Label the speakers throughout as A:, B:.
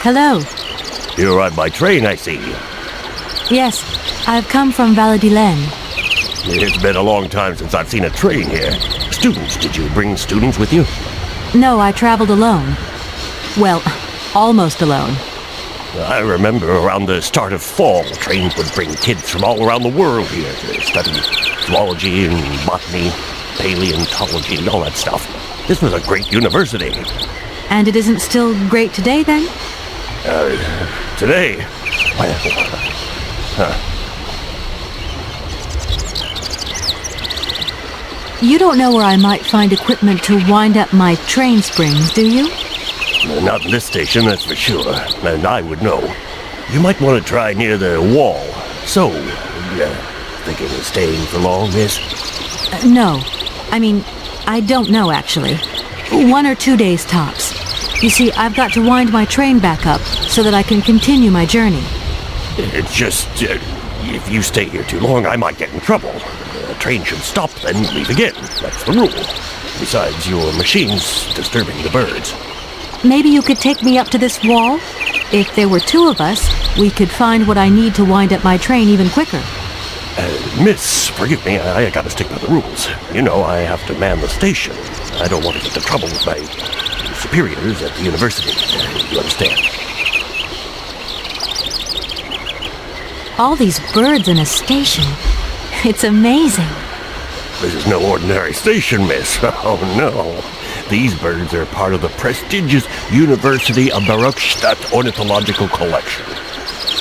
A: Hello.
B: You arrived by train, I see.
A: Yes, I've come from Valadilène.
B: It's been a long time since I've seen a train here. Students, did you bring students with you?
A: No, I traveled alone. Well, almost alone.
B: I remember around the start of fall, trains would bring kids from all around the world here to study zoology and botany, paleontology, and all that stuff. This was a great university.
A: And it isn't still great today, then?
B: Today?
A: You don't know where I might find equipment to wind up my train springs, do you?
B: Not in this station, that's for sure. And I would know. You might want to try near the wall. So, thinking of staying for long, miss?
A: No. I mean, I don't know, actually. 1 or 2 days tops. You see, I've got to wind my train back up so that I can continue my journey.
B: It's just, if you stay here too long, I might get in trouble. The train should stop, then leave again. That's the rule. Besides, your machine's disturbing the birds.
A: Maybe you could take me up to this wall? If there were 2 of us, we could find what I need to wind up my train even quicker.
B: Miss, forgive me, I gotta stick by the rules. You know, I have to man the station. I don't want to get into trouble with my superiors at the university. You understand?
A: All these birds in a station. It's amazing.
B: This is no ordinary station, miss. Oh, no. These birds are part of the prestigious University of Barrockstadt Ornithological Collection.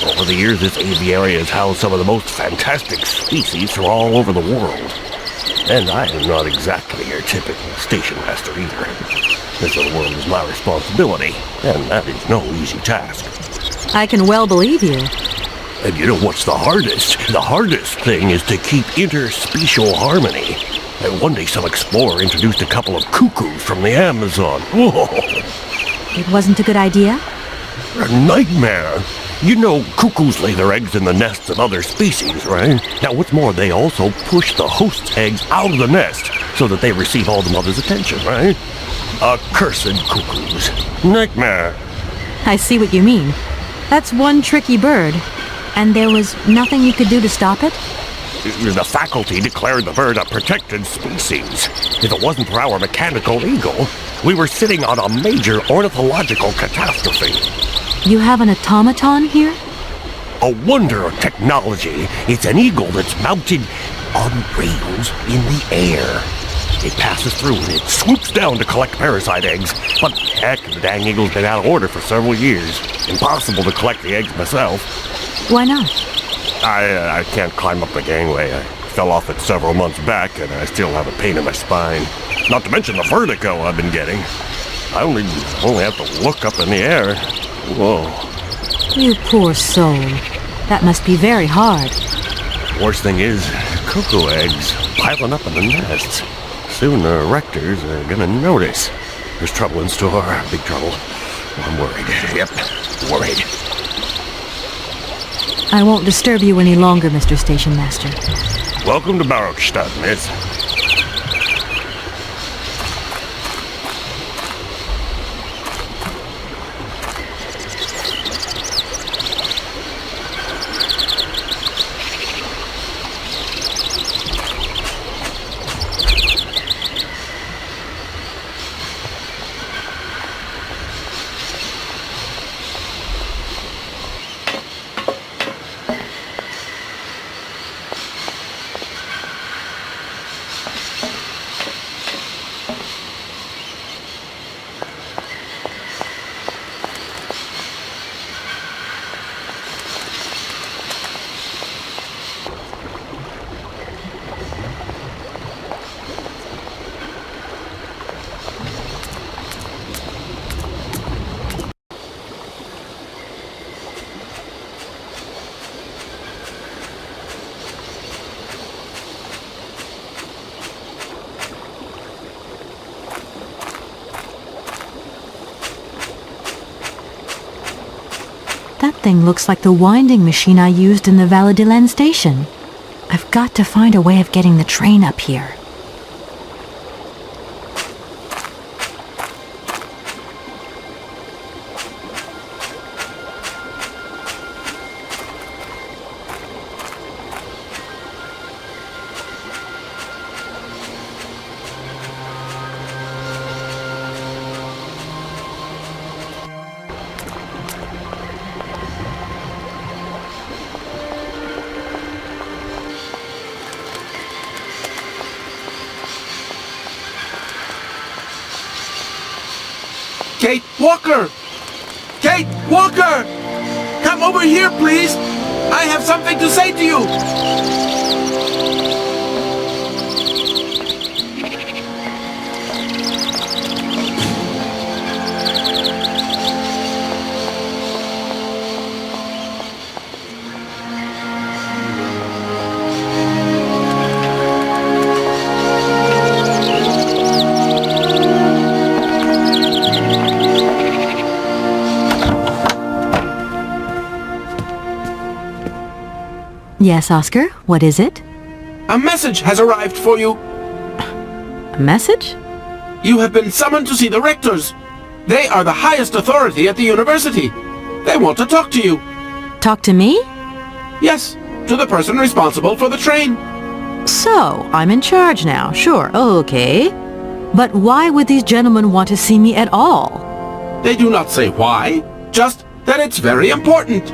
B: Over the years, this aviary has housed some of the most fantastic species from all over the world. And I am not exactly your typical station master either. This little world is my responsibility, and that is no easy task.
A: I can well believe you.
B: And you know what's the hardest? The hardest thing is to keep interspecial harmony. And one day some explorer introduced a couple of cuckoos from the Amazon. Whoa!
A: It wasn't a good idea?
B: A nightmare! You know cuckoos lay their eggs in the nests of other species, right? Now what's more, they also push the host's eggs out of the nest so that they receive all the mother's attention, right? Accursed cuckoos. Nightmare.
A: I see what you mean. That's one tricky bird. And there was nothing you could do to stop it?
B: The faculty declared the bird a protected species. If it wasn't for our mechanical eagle, we were sitting on a major ornithological catastrophe.
A: You have an automaton here?
B: A wonder of technology. It's an eagle that's mounted on rails in the air. It passes through and it swoops down to collect parasite eggs. But heck, the dang eagle's been out of order for several years. Impossible to collect the eggs myself.
A: Why not?
B: I can't climb up the gangway. I fell off it several months back, and I still have a pain in my spine. Not to mention the vertigo I've been getting. I only have to look up in the air. Whoa.
A: You poor soul. That must be very hard.
B: Worst thing is, cuckoo eggs piling up in the nests. Soon the rectors are gonna notice. There's trouble in store, big trouble. I'm worried. Yep, worried.
A: I won't disturb you any longer, Mr. Station Master.
B: Welcome to Barrockstadt, miss.
A: That thing looks like the winding machine I used in the Valadilène station. I've got to find a way of getting the train up here.
C: Kate Walker! Kate Walker! Come over here, please! I have something to say to you!
A: Yes, Oscar, what is it?
C: A message has arrived for you.
A: A message?
C: You have been summoned to see the rectors. They are the highest authority at the university. They want to talk to you.
A: Talk to me?
C: Yes, to the person responsible for the train.
A: So, I'm in charge now, sure, okay. But why would these gentlemen want to see me at all?
C: They do not say why, just that it's very important.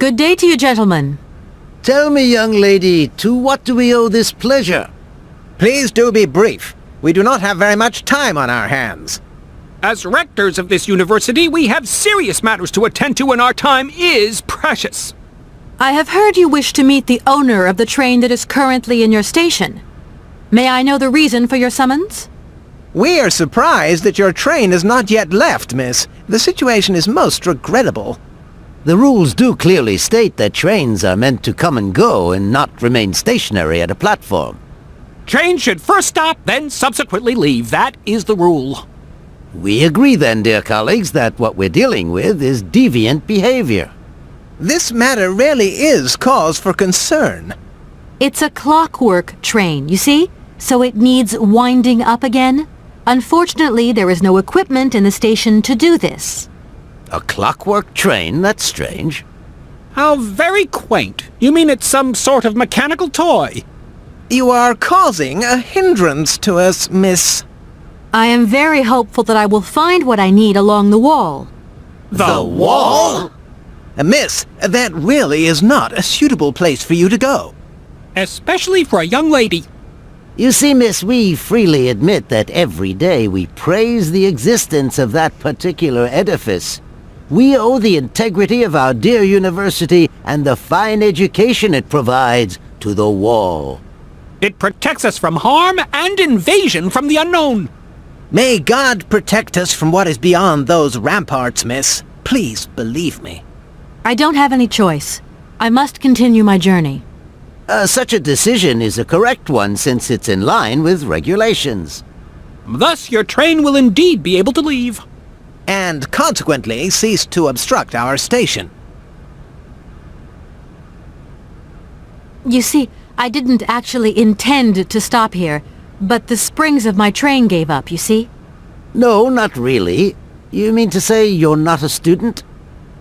A: Good day to you, gentlemen.
D: Tell me, young lady, to what do we owe this pleasure?
E: Please do be brief. We do not have very much time on our hands.
F: As rectors of this university, we have serious matters to attend to and our time is precious.
A: I have heard you wish to meet the owner of the train that is currently in your station. May I know the reason for your summons?
E: We are surprised that your train has not yet left, miss. The situation is most regrettable.
D: The rules do clearly state that trains are meant to come and go and not remain stationary at a platform.
F: Trains should first stop, then subsequently leave. That is the rule.
D: We agree then, dear colleagues, that what we're dealing with is deviant behavior.
E: This matter really is cause for concern.
A: It's a clockwork train, you see? So it needs winding up again. Unfortunately, there is no equipment in the station to do this.
D: A clockwork train? That's strange.
F: How very quaint. You mean it's some sort of mechanical toy?
E: You are causing a hindrance to us, miss.
A: I am very hopeful that I will find what I need along the wall.
F: The wall?
E: Miss, that really is not a suitable place for you to go.
F: Especially for a young lady.
D: You see, miss, we freely admit that every day we praise the existence of that particular edifice. We owe the integrity of our dear university and the fine education it provides to the wall.
F: It protects us from harm and invasion from the unknown.
E: May God protect us from what is beyond those ramparts, miss. Please believe me.
A: I don't have any choice. I must continue my journey.
D: Such a decision is a correct one since it's in line with regulations.
F: Thus, your train will indeed be able to leave.
E: And consequently cease to obstruct our station.
A: You see, I didn't actually intend to stop here, but the springs of my train gave up, you see?
D: No, not really. You mean to say you're not a student?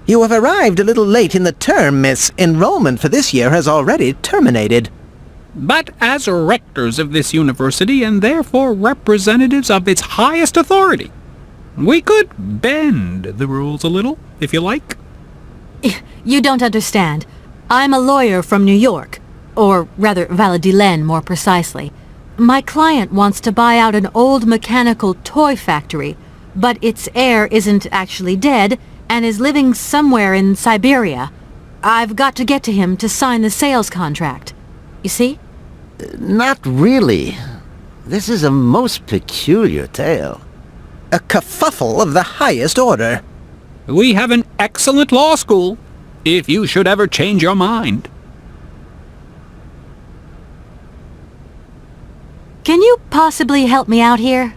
E: You have arrived a little late in the term, miss. Enrollment for this year has already terminated.
F: But as rectors of this university, and therefore representatives of its highest authority, we could bend the rules a little, if you like.
A: You don't understand. I'm a lawyer from New York. Or rather, Valadilène, more precisely. My client wants to buy out an old mechanical toy factory, but its heir isn't actually dead and is living somewhere in Syberia. I've got to get to him to sign the sales contract. You see?
D: Not really. This is a most peculiar tale.
E: A kerfuffle of the highest order.
F: We have an excellent law school, if you should ever change your mind.
A: Can you possibly help me out here?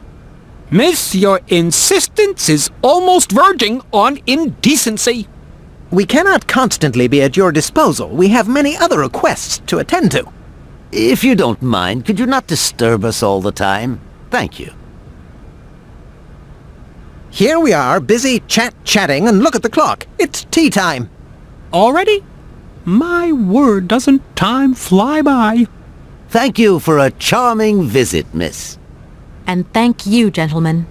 F: Miss, your insistence is almost verging on indecency.
E: We cannot constantly be at your disposal. We have many other requests to attend to.
D: If you don't mind, could you not disturb us all the time? Thank you.
E: Here we are, busy chatting, and look at the clock. It's tea time.
F: Already? My word, doesn't time fly by?
D: Thank you for a charming visit, miss.
A: And thank you, gentlemen.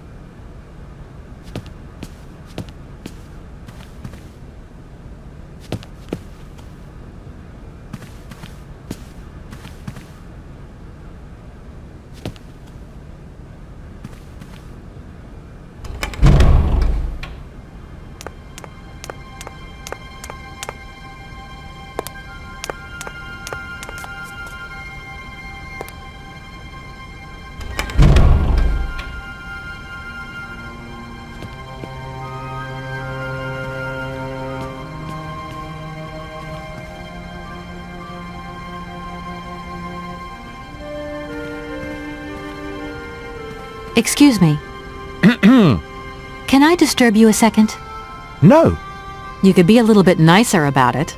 A: Excuse me. Can I disturb you a second?
G: No.
A: You could be a little bit nicer about it.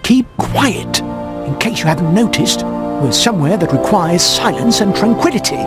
G: Keep quiet. In case you haven't noticed, we're somewhere that requires silence and tranquility.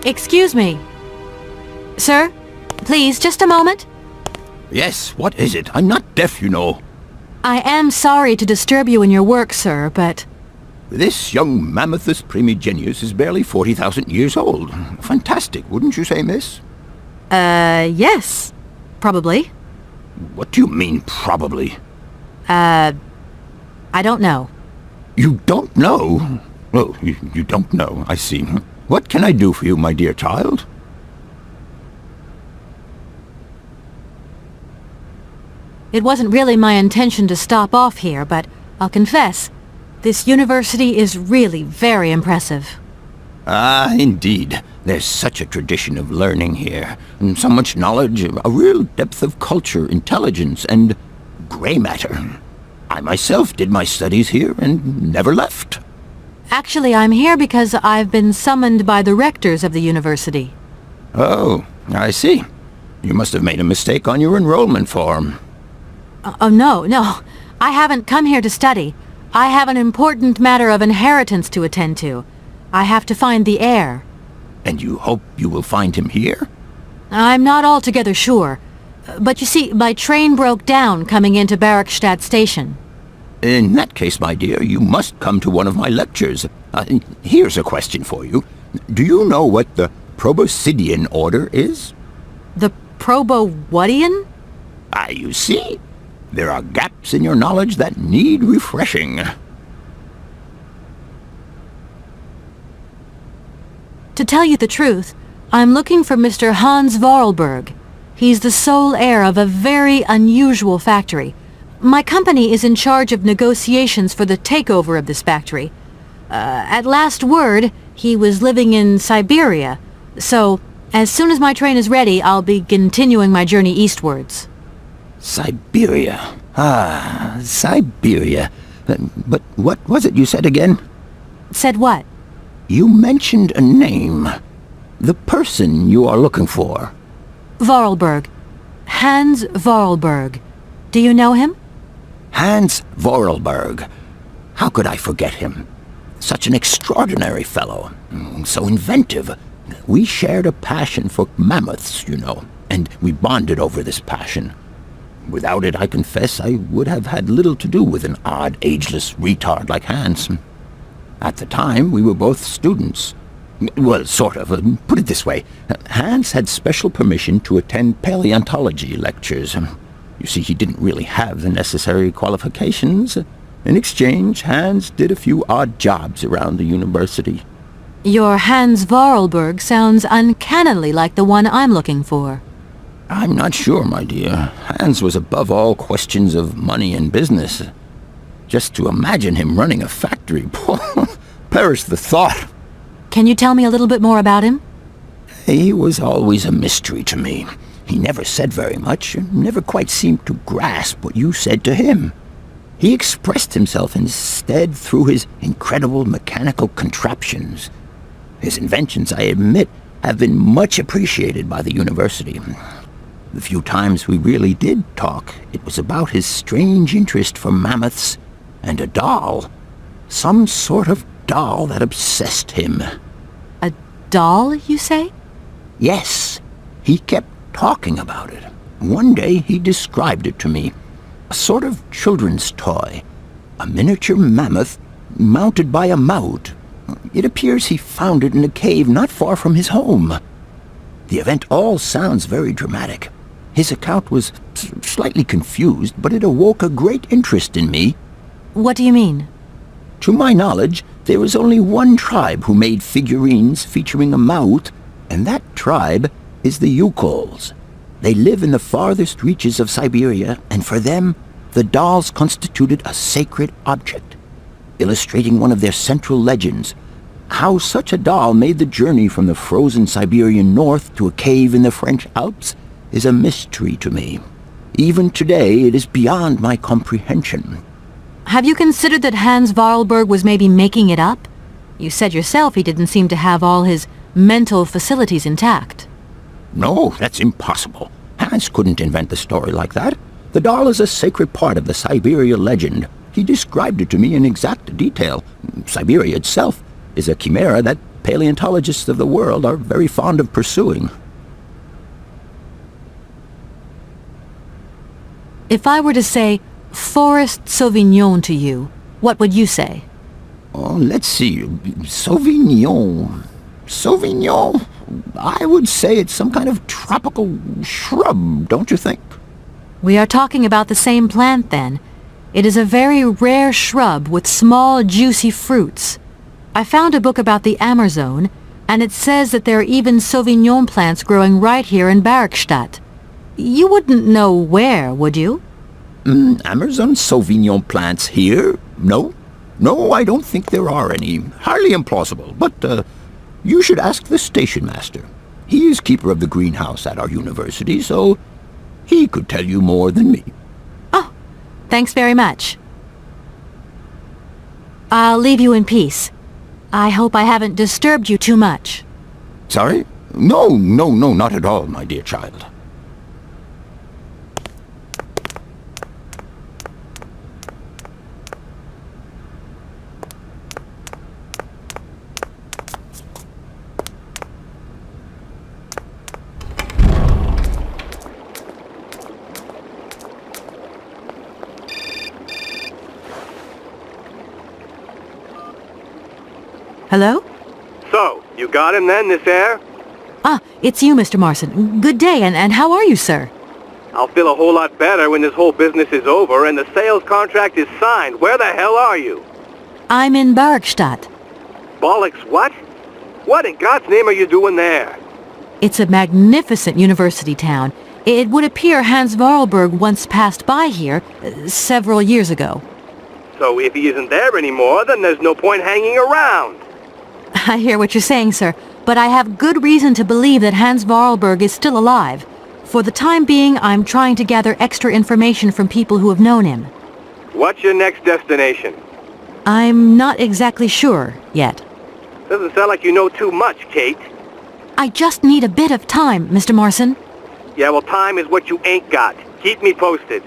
A: Excuse me. Sir, please, just a moment.
H: Yes, what is it? I'm not deaf, you know.
A: I am sorry to disturb you in your work, sir, but...
H: This young mammothus primigenius is barely 40,000 years old. Fantastic, wouldn't you say, miss?
A: Yes. Probably.
H: What do you mean, probably?
A: I don't know.
H: You don't know? Oh, you don't know, I see. What can I do for you, my dear child?
A: It wasn't really my intention to stop off here, but I'll confess, this university is really very impressive.
H: Ah, indeed. There's such a tradition of learning here, and so much knowledge, a real depth of culture, intelligence, and gray matter. I myself did my studies here and never left.
A: Actually, I'm here because I've been summoned by the rectors of the university.
H: Oh, I see. You must have made a mistake on your enrollment form.
A: Oh, no. I haven't come here to study. I have an important matter of inheritance to attend to. I have to find the heir.
H: And you hope you will find him here?
A: I'm not altogether sure. But you see, my train broke down coming into Barrockstadt station.
H: In that case, my dear, you must come to one of my lectures. Here's a question for you. Do you know what the Proboscidean order is?
A: The Probowhatian?
H: Ah, you see? There are gaps in your knowledge that need refreshing.
A: To tell you the truth, I'm looking for Mr. Hans Voralberg. He's the sole heir of a very unusual factory. My company is in charge of negotiations for the takeover of this factory. At last word, he was living in Syberia. So, as soon as my train is ready, I'll be continuing my journey eastwards.
H: Syberia. Ah, Syberia. But what was it you said again?
A: Said what?
H: You mentioned a name. The person you are looking for.
A: Voralberg. Hans Voralberg. Do you know him?
H: Hans Voralberg. How could I forget him? Such an extraordinary fellow. So inventive. We shared a passion for mammoths, you know, and we bonded over this passion. Without it, I confess, I would have had little to do with an odd, ageless retard like Hans. At the time, we were both students. Well, sort of. Put it this way. Hans had special permission to attend paleontology lectures. You see, he didn't really have the necessary qualifications. In exchange, Hans did a few odd jobs around the university.
A: Your Hans Voralberg sounds uncannily like the one I'm looking for.
H: I'm not sure, my dear. Hans was above all questions of money and business. Just to imagine him running a factory, perish the thought.
A: Can you tell me a little bit more about him?
H: He was always a mystery to me. He never said very much, and never quite seemed to grasp what you said to him. He expressed himself instead through his incredible mechanical contraptions. His inventions, I admit, have been much appreciated by the university. The few times we really did talk, it was about his strange interest for mammoths and a doll. Some sort of doll that obsessed him.
A: A doll, you say?
H: Yes. He kept talking about it. One day he described it to me. A sort of children's toy. A miniature mammoth mounted by a mout. It appears he found it in a cave not far from his home. The event all sounds very dramatic. His account was slightly confused, but it awoke a great interest in me.
A: What do you mean?
H: To my knowledge, there was only one tribe who made figurines featuring a mout, and that tribe is the Yukols. They live in the farthest reaches of Syberia, and for them, the dolls constituted a sacred object, illustrating one of their central legends. How such a doll made the journey from the frozen Siberian north to a cave in the French Alps is a mystery to me. Even today, it is beyond my comprehension.
A: Have you considered that Hans Voralberg was maybe making it up? You said yourself he didn't seem to have all his mental facilities intact.
H: No, that's impossible. Hans couldn't invent the story like that. The doll is a sacred part of the Syberia legend. He described it to me in exact detail. Syberia itself is a chimera that paleontologists of the world are very fond of pursuing.
A: If I were to say Forest Sauvignon to you, what would you say?
H: Oh, let's see. Sauvignon. Sauvignon? I would say it's some kind of tropical shrub, don't you think?
A: We are talking about the same plant, then. It is a very rare shrub with small, juicy fruits. I found a book about the Amazon, and it says that there are even Sauvignon plants growing right here in Barrockstadt. You wouldn't know where, would you?
H: Amazon Sauvignon plants here? No. No, I don't think there are any. Hardly implausible. But, you should ask the station master. He is keeper of the greenhouse at our university, so he could tell you more than me.
A: Oh, thanks very much. I'll leave you in peace. I hope I haven't disturbed you too much.
H: Sorry? No, not at all, my dear child.
A: Hello?
I: So, you got him then, this air?
A: Ah, it's you, Mr. Marson. Good day, and how are you, sir?
I: I'll feel a whole lot better when this whole business is over and the sales contract is signed. Where the hell are you?
A: I'm in Barrockstadt.
I: Bollocks what? What in God's name are you doing there?
A: It's a magnificent university town. It would appear Hans Voralberg once passed by here several years ago.
I: So if he isn't there anymore, then there's no point hanging around.
A: I hear what you're saying, sir, but I have good reason to believe that Hans Voralberg is still alive. For the time being, I'm trying to gather extra information from people who have known him.
I: What's your next destination?
A: I'm not exactly sure yet.
I: Doesn't sound like you know too much, Kate.
A: I just need a bit of time, Mr. Marson.
I: Yeah, well, time is what you ain't got. Keep me posted.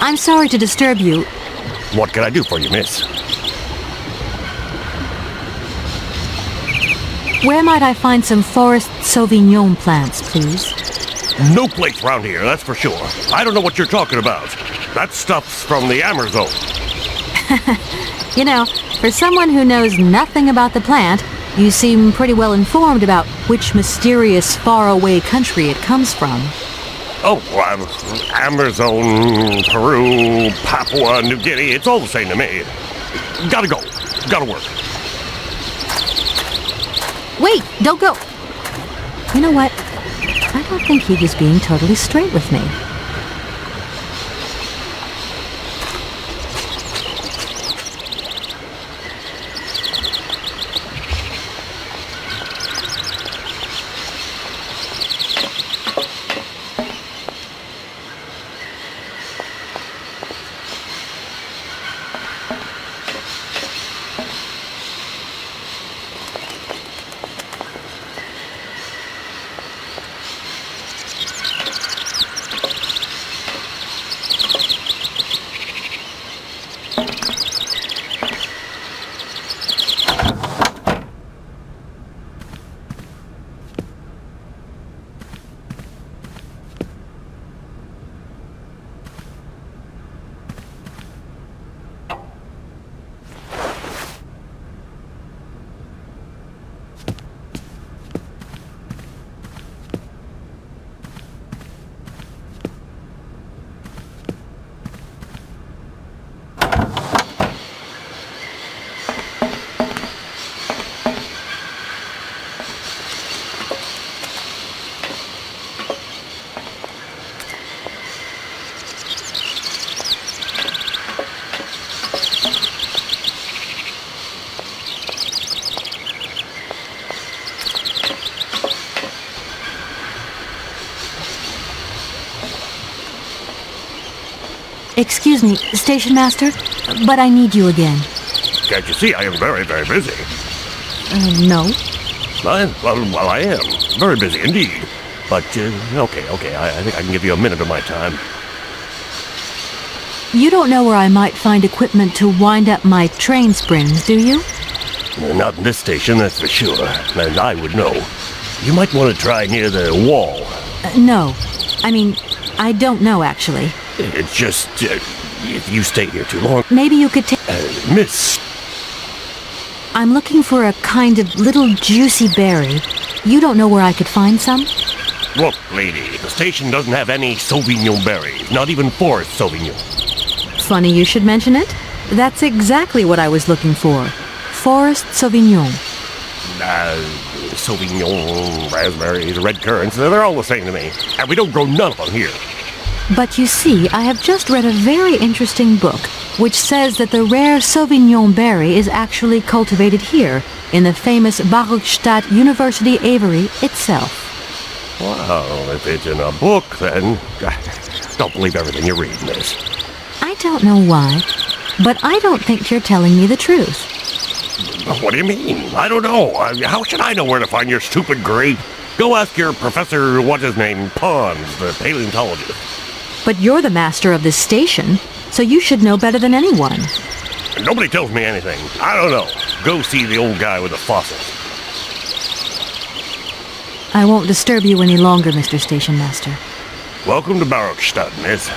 A: I'm sorry to disturb you.
B: What can I do for you, miss?
A: Where might I find some Forest Sauvignon plants, please?
B: No place around here, that's for sure. I don't know what you're talking about. That stuff's from the Amazon.
A: You know, for someone who knows nothing about the plant, you seem pretty well informed about which mysterious faraway country it comes from.
B: Oh, Amazon, Peru, Papua New Guinea, it's all the same to me. Gotta go. Gotta work.
A: Wait, don't go. You know what? I don't think he was being totally straight with me. Excuse me, Station Master, but I need you again.
B: Can't you see I am very, very busy?
A: No.
B: Well, I am. Very busy indeed. But, okay, I think I can give you a minute of my time.
A: You don't know where I might find equipment to wind up my train springs, do you?
B: Not in this station, that's for sure. And I would know. You might want to try near the wall.
A: No. I mean, I don't know, actually.
B: It's just, if you stay here too long...
A: Maybe you could take...
B: Miss...
A: I'm looking for a kind of little juicy berry. You don't know where I could find some?
B: Look, lady, the station doesn't have any Sauvignon berries, not even forest Sauvignon.
A: Funny you should mention it. That's exactly what I was looking for. Forest Sauvignon.
B: Sauvignon, raspberries, red currants, they're all the same to me. And we don't grow none of them here.
A: But you see, I have just read a very interesting book which says that the rare Sauvignon berry is actually cultivated here in the famous Barrockstadt University aviary itself.
B: Well, if it's in a book, then don't believe everything you read, miss.
A: I don't know why, but I don't think you're telling me the truth.
B: What do you mean? I don't know. How should I know where to find your stupid grape? Go ask your professor, what's-his-name, Pons, the paleontologist.
A: But you're the master of this station, so you should know better than anyone.
B: Nobody tells me anything. I don't know. Go see the old guy with the fossils.
A: I won't disturb you any longer, Mr. Station Master.
B: Welcome to Barrockstadt, miss.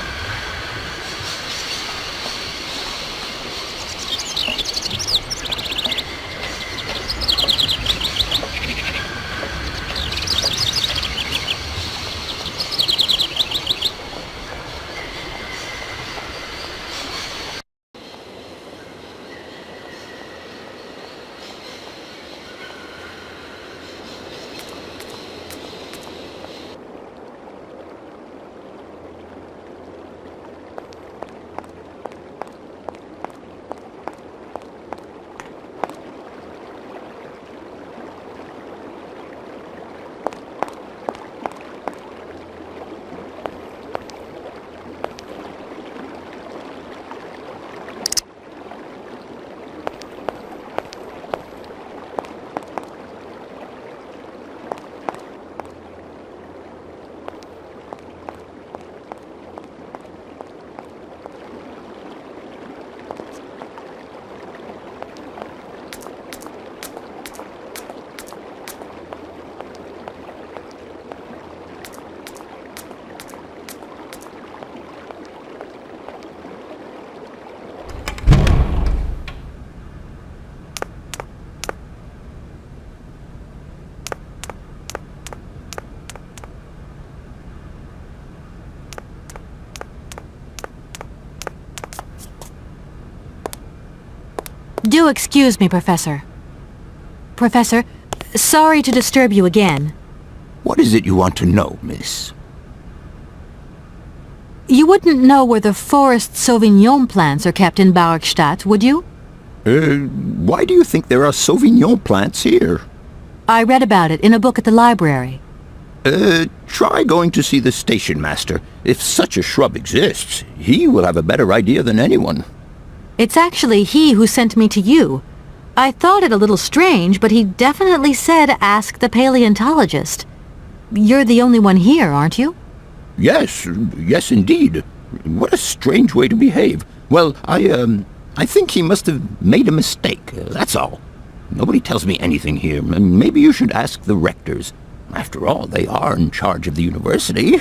A: Do excuse me, Professor. Professor, sorry to disturb you again.
H: What is it you want to know, miss?
A: You wouldn't know where the forest Sauvignon plants are kept in Barrockstadt, would you?
H: Why do you think there are Sauvignon plants here?
A: I read about it in a book at the library.
H: Try going to see the station master. If such a shrub exists, he will have a better idea than anyone.
A: It's actually he who sent me to you. I thought it a little strange, but he definitely said ask the paleontologist. You're the only one here, aren't you?
H: Yes indeed. What a strange way to behave. Well, I think he must have made a mistake, that's all. Nobody tells me anything here. Maybe you should ask the rectors. After all, they are in charge of the university.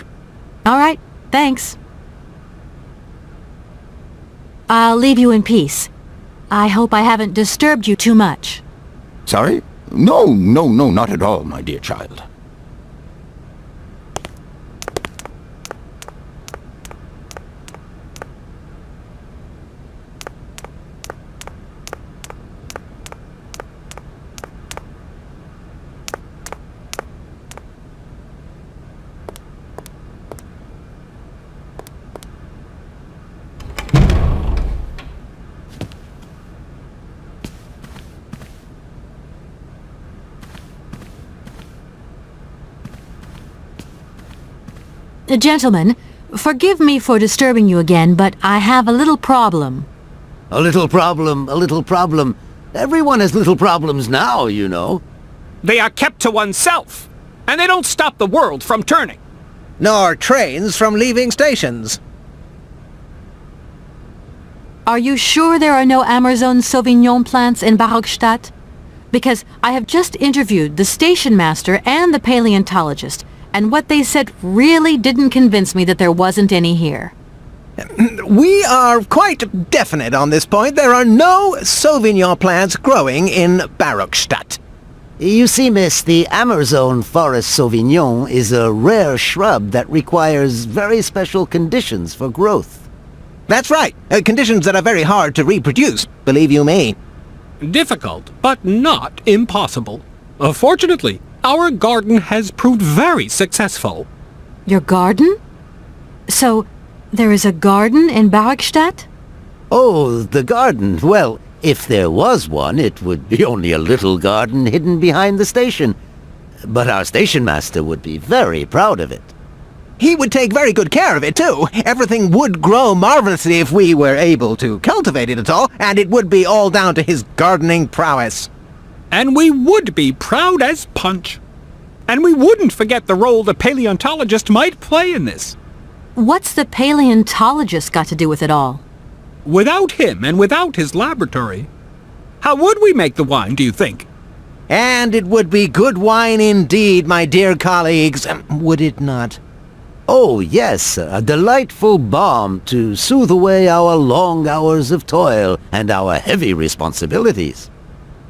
A: All right, thanks. I'll leave you in peace. I hope I haven't disturbed you too much.
H: Sorry? No, not at all, my dear child.
A: Gentlemen, Forgive me for disturbing you again, but I have a little problem.
D: A little problem, a little problem. Everyone has little problems now, you know.
F: They are kept to oneself, and they don't stop the world from turning.
E: Nor trains from leaving stations.
A: Are you sure there are no Amazon Sauvignon plants in Barrockstadt? Because I have just interviewed the station master and the paleontologist, and what they said really didn't convince me that there wasn't any here.
E: We are quite definite on this point. There are no Sauvignon plants growing in Barrockstadt.
D: You see, miss, the Amazon Forest Sauvignon is a rare shrub that requires very special conditions for growth.
E: That's right. Conditions that are very hard to reproduce, believe you me.
F: Difficult, but not impossible. Fortunately, our garden has proved very successful.
A: Your garden? So, there is a garden in Barrockstadt?
D: Oh, the garden. Well, if there was one, it would be only a little garden hidden behind the station. But our station master would be very proud of it.
E: He would take very good care of it, too. Everything would grow marvelously if we were able to cultivate it at all, and it would be all down to his gardening prowess.
F: And we would be proud as punch. And we wouldn't forget the role the paleontologist might play in this.
A: What's the paleontologist got to do with it all?
F: Without him and without his laboratory, how would we make the wine, do you think?
E: And it would be good wine indeed, my dear colleagues, would it not?
D: Oh, yes, a delightful balm to soothe away our long hours of toil and our heavy responsibilities.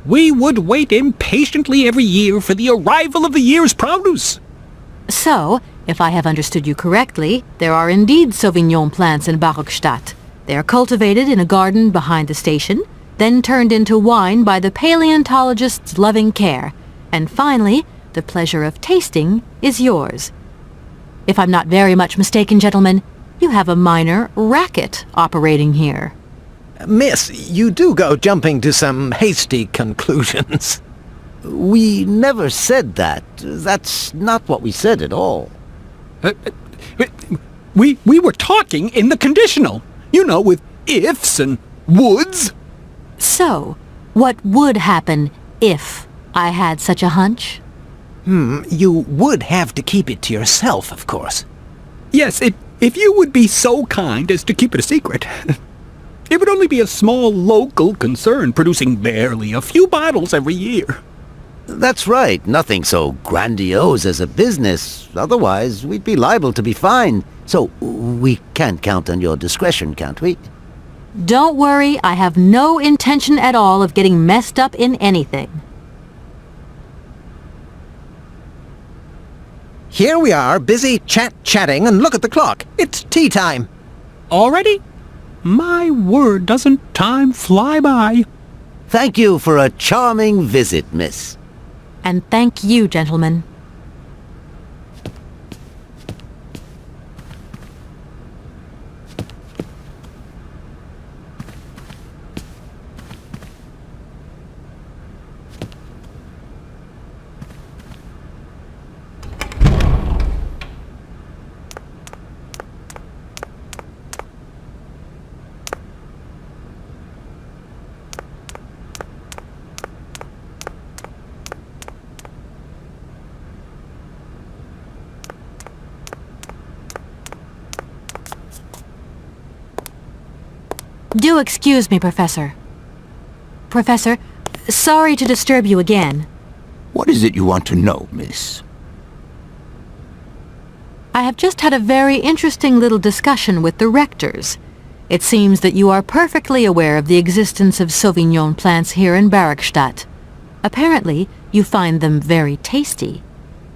F: We would wait impatiently every year for the arrival of the year's produce.
A: So, if I have understood you correctly, there are indeed Sauvignon plants in Barrockstadt. They are cultivated in a garden behind the station, then turned into wine by the paleontologist's loving care, and finally, the pleasure of tasting is yours. If I'm not very much mistaken, gentlemen, you have a minor racket operating here.
E: Miss, you do go jumping to some hasty conclusions.
D: We never said that. That's not what we said at all.
F: We were talking in the conditional, you know, with ifs and woulds.
A: So, what would happen if I had such a hunch?
E: You would have to keep it to yourself, of course.
F: Yes, if you would be so kind as to keep it a secret. It would only be a small local concern producing barely a few bottles every year.
D: That's right. Nothing so grandiose as a business. Otherwise, we'd be liable to be fined. So, we can't count on your discretion, can't we?
A: Don't worry, I have no intention at all of getting messed up in anything.
E: Here we are, busy chatting, and look at the clock. It's tea time.
F: Already? My word, doesn't time fly by?
D: Thank you for a charming visit, miss.
A: And thank you, gentlemen. Do excuse me, Professor. Professor, sorry to disturb you again.
H: What is it you want to know, miss?
A: I have just had a very interesting little discussion with the rectors. It seems that you are perfectly aware of the existence of Sauvignon plants here in Barrockstadt. Apparently, you find them very tasty.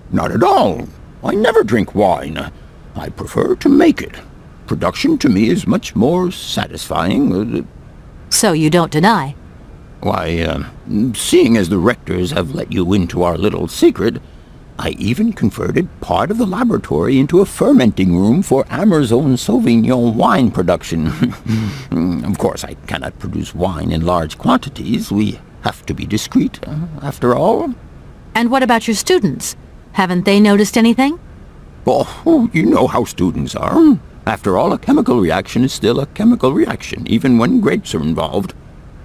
H: Not at all. I never drink wine. I prefer to make it. Production to me is much more satisfying.
A: So you don't deny?
H: Why, seeing as the rectors have let you into our little secret, I even converted part of the laboratory into a fermenting room for Amazon Sauvignon wine production. Of course, I cannot produce wine in large quantities. We have to be discreet, after all.
A: And what about your students? Haven't they noticed anything?
H: Oh, you know how students are. After all, a chemical reaction is still a chemical reaction, even when grapes are involved.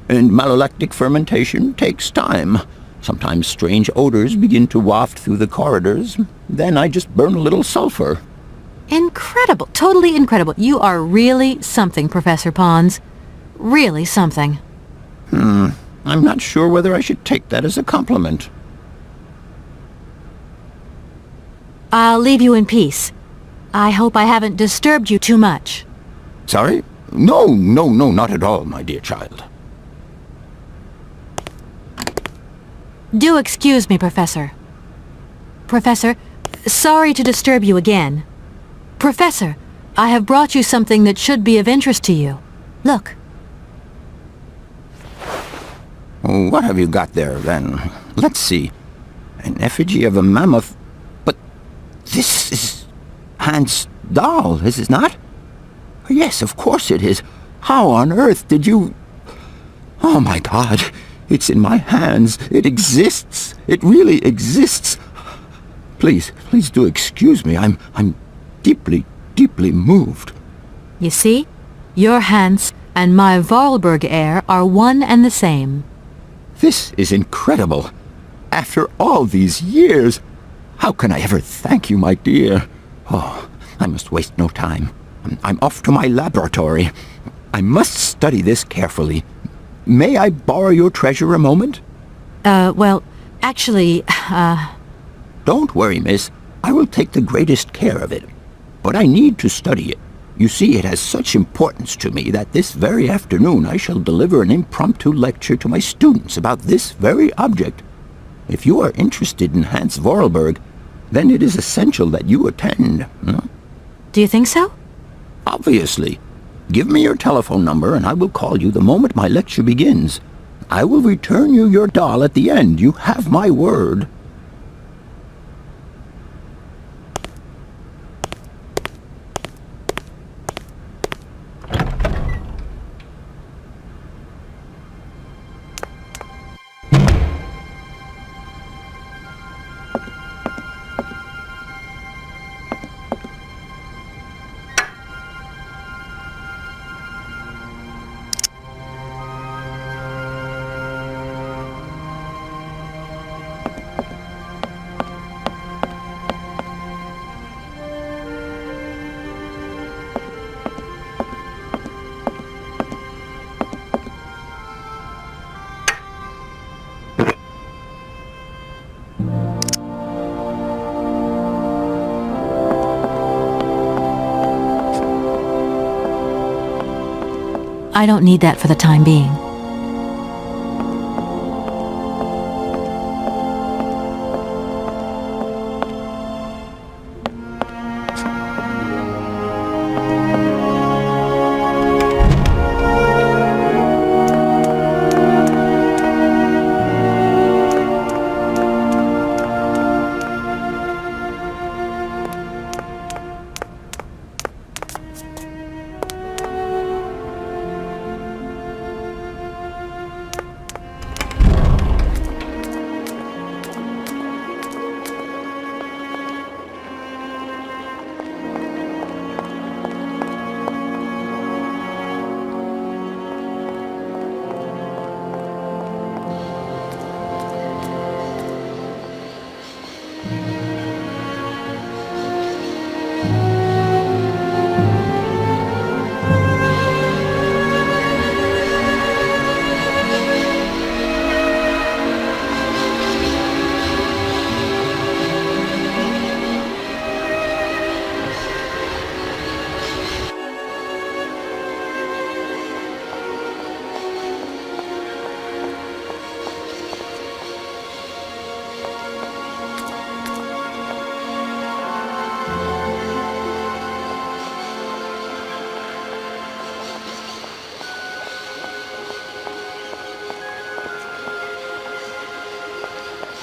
H: And malolactic fermentation takes time. Sometimes strange odors begin to waft through the corridors. Then I just burn a little sulfur.
A: Incredible. Totally incredible. You are really something, Professor Pons. Really something.
H: I'm not sure whether I should take that as a compliment.
A: I'll leave you in peace. I hope I haven't disturbed you too much.
H: Sorry? No, not at all, my dear child.
A: Do excuse me, Professor. Professor, sorry to disturb you again. Professor, I have brought you something that should be of interest to you. Look.
H: What have you got there, then? Let's see. An effigy of a mammoth. But this is Hans' doll, is it not? Yes, of course it is. How on earth did you... Oh, my God. It's in my hands. It exists. It really exists. Please do excuse me. I'm deeply, deeply moved.
A: You see? Your Hans and my Voralberg heir are one and the same.
H: This is incredible. After all these years, how can I ever thank you, my dear? Oh, I must waste no time. I'm off to my laboratory. I must study this carefully. May I borrow your treasure a moment?
A: Well, actually,
H: Don't worry, miss. I will take the greatest care of it. But I need to study it. You see, it has such importance to me that this very afternoon I shall deliver an impromptu lecture to my students about this very object. If you are interested in Hans Voralberg, then it is essential that you attend. Huh?
A: Do you think so?
H: Obviously. Give me your telephone number and I will call you the moment my lecture begins. I will return you your doll at the end. You have my word.
A: I don't need that for the time being.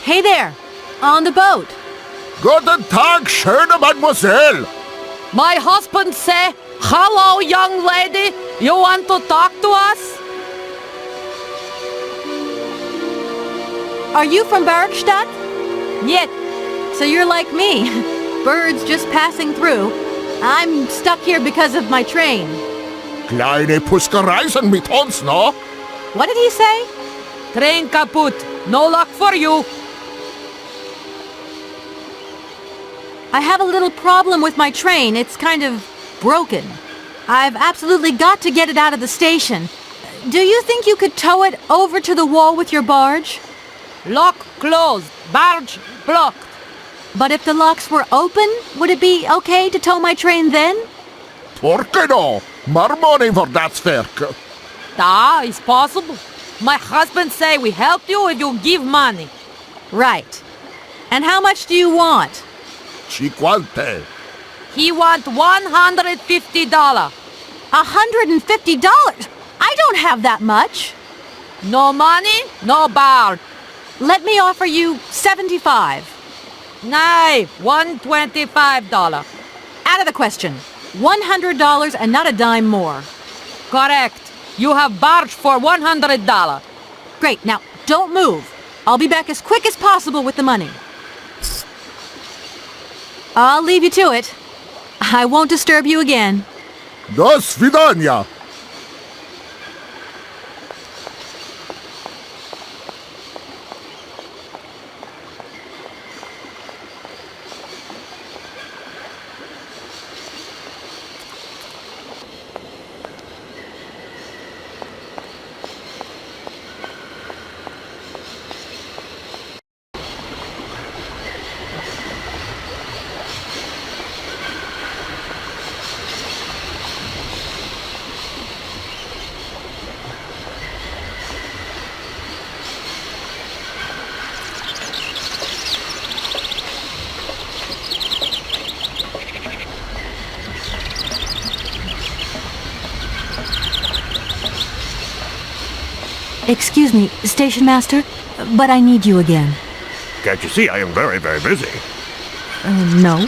A: Hey there! On the boat!
B: Guten Tag, schöne Mademoiselle!
A: My husband say, "Hello, young lady, you want to talk to us?" Are you from Barrockstadt? Yet. So you're like me. Birds just passing through. I'm stuck here because of my train.
J: Kleine Puskereisen mit uns, no?
A: What did he say?
K: Train kaput. No luck for you.
A: I have a little problem with my train. It's kind of broken. I've absolutely got to get it out of the station. Do you think you could tow it over to the wall with your barge?
K: Lock closed. Barge blocked.
A: But if the locks were open, would it be okay to tow my train then?
J: Porke no? More money for that werk.
K: Da, it's possible. My husband say we help you if you give money.
A: Right. And how much do you want?
J: Cinquante.
K: He want $150.
A: $150? I don't have that much.
K: No money, no barge.
A: Let me offer you 75.
K: Nay, $125.
A: Out of the question. $100 and not a dime more.
K: Correct. You have barge for $100.
A: Great. Now, don't move. I'll be back as quick as possible with the money. I'll leave you to it. I won't disturb you again.
J: До свидания.
A: Excuse me, station master, but I need you again.
B: Can't you see I am very, very busy?
A: No.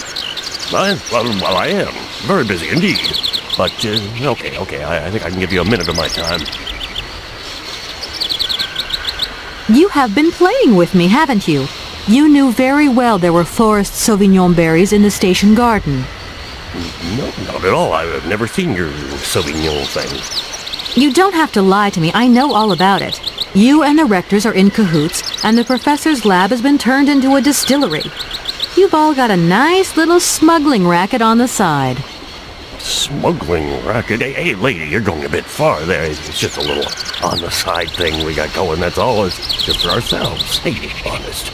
B: Well, I am. Very busy indeed. But, okay, I think I can give you a minute of my time.
A: You have been playing with me, haven't you? You knew very well there were forest Sauvignon berries in the station garden.
B: No, not at all. I've never seen your Sauvignon thing.
A: You don't have to lie to me. I know all about it. You and the rectors are in cahoots, and the professor's lab has been turned into a distillery. You've all got a nice little smuggling racket on the side.
B: Smuggling racket? Hey, lady, you're going a bit far there. It's just a little on-the-side thing we got going, that's all. It's just for ourselves. Hey, honest.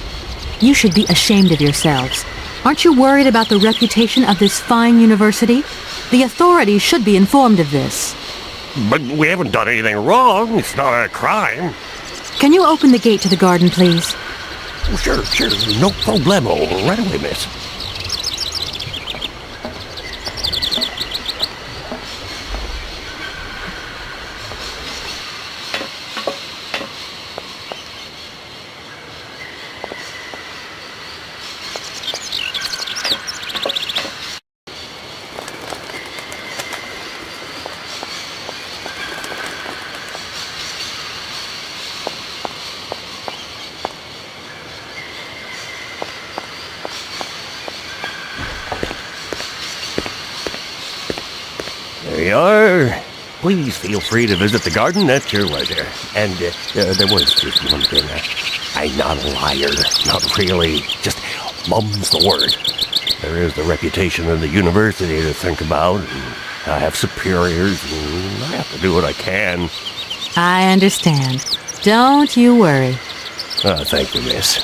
A: You should be ashamed of yourselves. Aren't you worried about the reputation of this fine university? The authorities should be informed of this.
B: But we haven't done anything wrong. It's not a crime.
A: Can you open the gate to the garden, please?
B: Oh, sure. No problemo. Right away, miss. There you are. Please feel free to visit the garden at your leisure. And there was just one thing. I'm not a liar. Not really. Just mum's the word. There is the reputation of the university to think about. And I have superiors, and I have to do what I can.
A: I understand. Don't you worry.
B: Thank you, miss.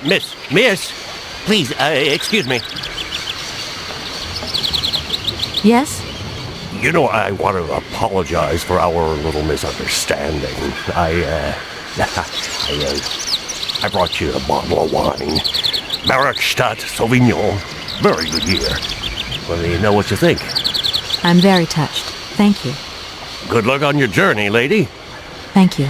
B: Miss, please, excuse me.
A: Yes?
B: You know, I want to apologize for our little misunderstanding. I brought you a bottle of wine. Barrockstadt Sauvignon. Very good year. Let me know what you think.
A: I'm very touched. Thank you.
B: Good luck on your journey, lady.
A: Thank you.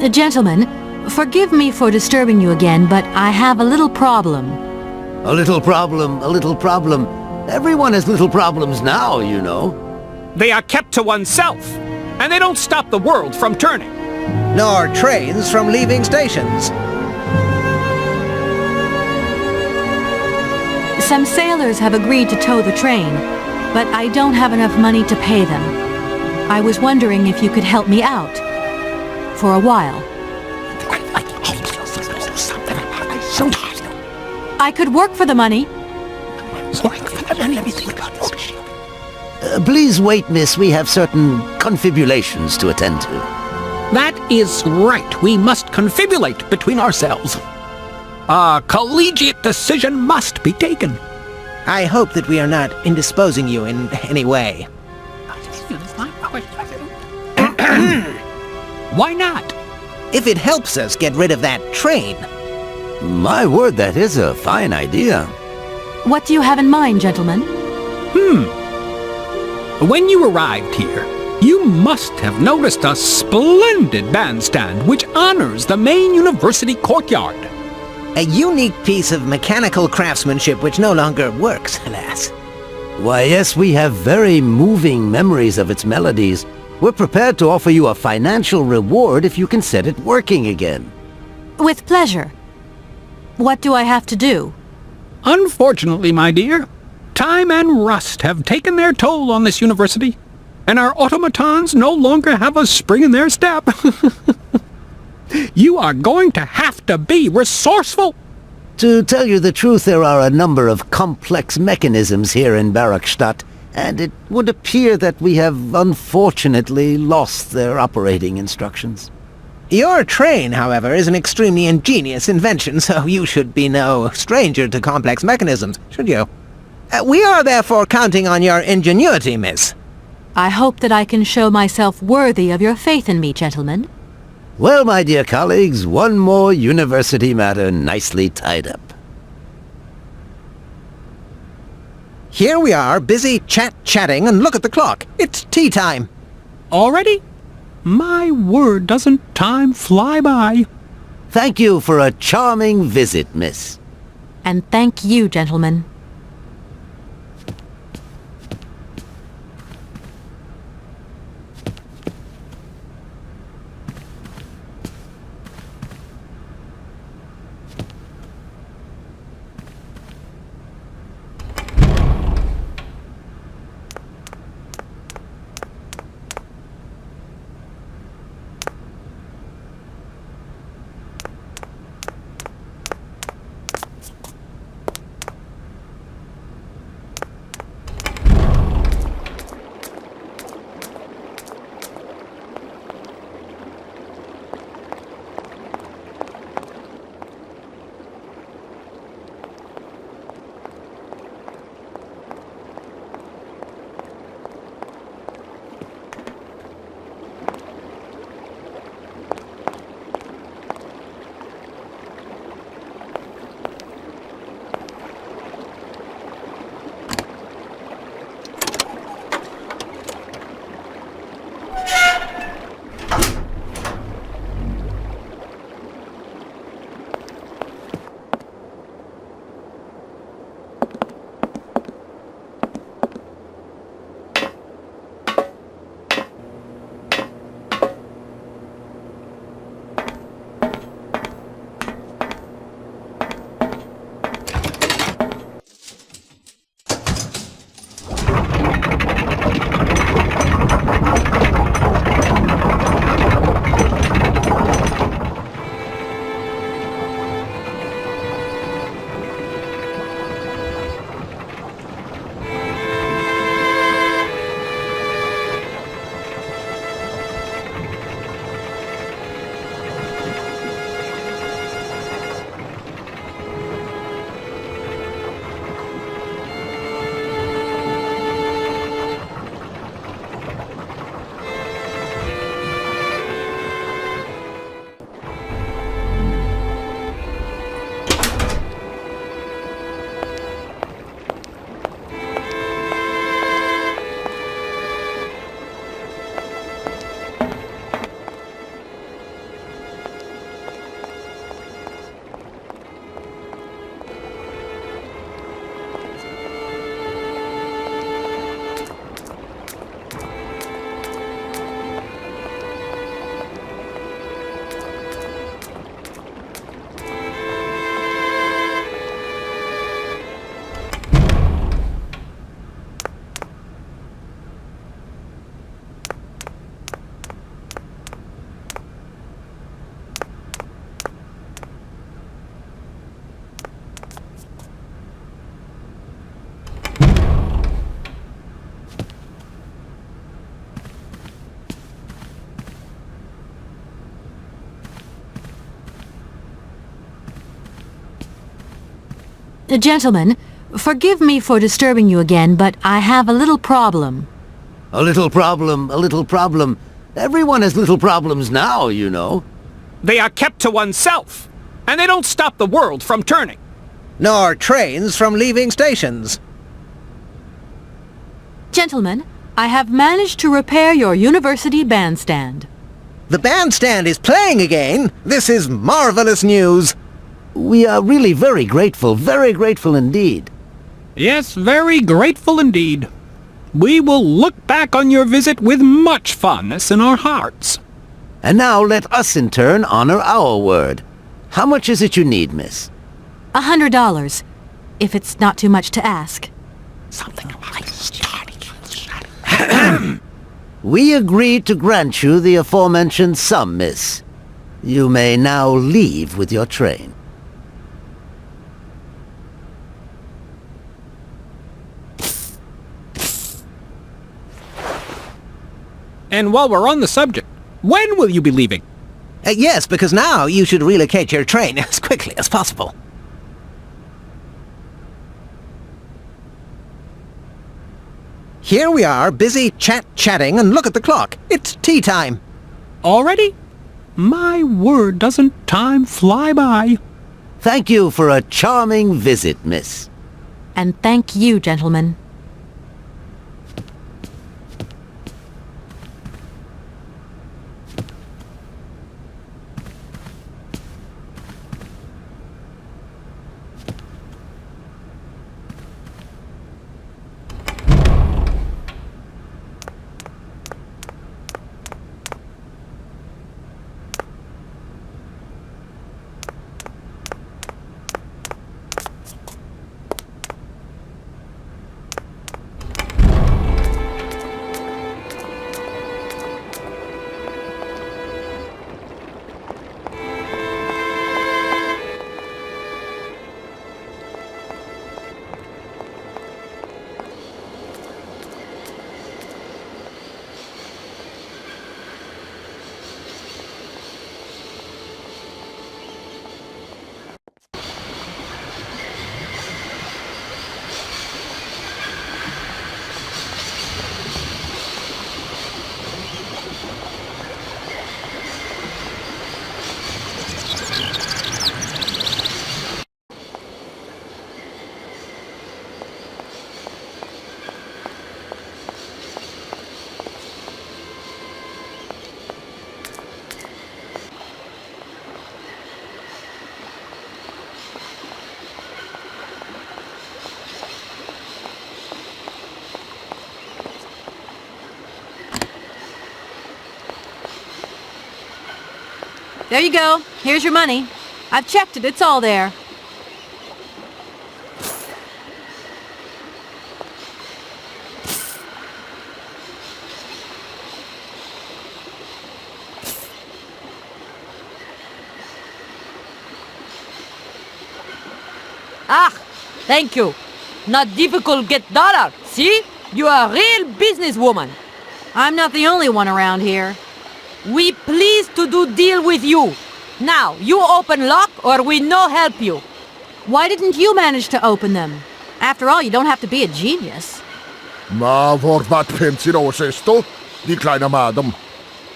A: Gentlemen, forgive me for disturbing you again, but I have a little problem.
D: A little problem, a little problem. Everyone has little problems now, you know.
F: They are kept to oneself, and they don't stop the world from turning.
E: Nor trains from leaving stations.
A: Some sailors have agreed to tow the train, but I don't have enough money to pay them. I was wondering if you could help me out. For a while. I could work for the money.
D: Please wait, miss. We have certain confibulations to attend to.
F: That is right. We must confibulate between ourselves. A collegiate decision must be taken.
E: I hope that we are not indisposing you in any way.
F: Why not?
E: If it helps us get rid of that train.
D: My word, that is a fine idea.
A: What do you have in mind, gentlemen?
F: When you arrived here, you must have noticed a splendid bandstand which honors the main university courtyard.
E: A unique piece of mechanical craftsmanship which no longer works, alas.
D: Why, yes, we have very moving memories of its melodies. We're prepared to offer you a financial reward if you can set it working again.
A: With pleasure. What do I have to do?
F: Unfortunately, my dear, time and rust have taken their toll on this university, and our automatons no longer have a spring in their step. You are going to have to be resourceful.
D: To tell you the truth, there are a number of complex mechanisms here in Barrockstadt, and it would appear that we have unfortunately lost their operating instructions.
E: Your train, however, is an extremely ingenious invention, so you should be no stranger to complex mechanisms, should you? We are therefore counting on your ingenuity, miss.
A: I hope that I can show myself worthy of your faith in me, gentlemen.
D: Well, my dear colleagues, one more university matter nicely tied up.
E: Here we are, busy chatting, and look at the clock. It's tea time.
F: Already? My word, doesn't time fly by?
D: Thank you for a charming visit, miss.
A: And thank you, gentlemen. Gentlemen, forgive me for disturbing you again, but I have a little problem.
D: A little problem, a little problem. Everyone has little problems now, you know.
F: They are kept to oneself, and they don't stop the world from turning.
E: Nor trains from leaving stations.
A: Gentlemen, I have managed to repair your university bandstand.
E: The bandstand is playing again! This is marvelous news!
D: We are really very grateful indeed.
F: Yes, very grateful indeed. We will look back on your visit with much fondness in our hearts.
D: And now let us in turn honor our word. How much is it you need, miss?
A: $100, if it's not too much to ask.
H: Something like starting.
D: We agree to grant you the aforementioned sum, miss. You may now leave with your train.
F: And while we're on the subject, when will you be leaving?
E: Yes, because now you should relocate your train as quickly as possible. Here we are, busy chatting, and look at the clock. It's tea time.
F: Already? My word, doesn't time fly by?
D: Thank you for a charming visit, miss.
A: And thank you, gentlemen. There you go. Here's your money. I've checked it. It's all there.
K: Ah, thank you. Not difficult get dollar. See? You are a real businesswoman.
A: I'm not the only one around here.
K: We pleased to do deal with you. Now, you open lock or we no help you.
A: Why didn't you manage to open them? After all, you don't have to be a genius.
J: Ma vorvat pensiero esto? Di kleine madam.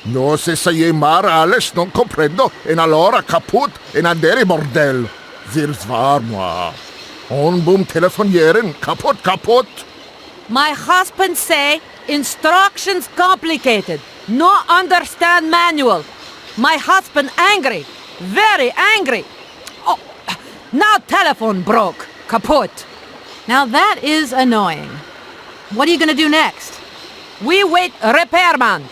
J: No se sei mar alles non comprendo en allora kaput en andere bordel. Zils war moi. On boom telefonieren kaput.
K: My husband say instructions complicated. No understand manual. My husband angry. Very angry. Oh, now telephone broke. Kaput.
A: Now that is annoying. What are you going to do next?
K: We wait repairman.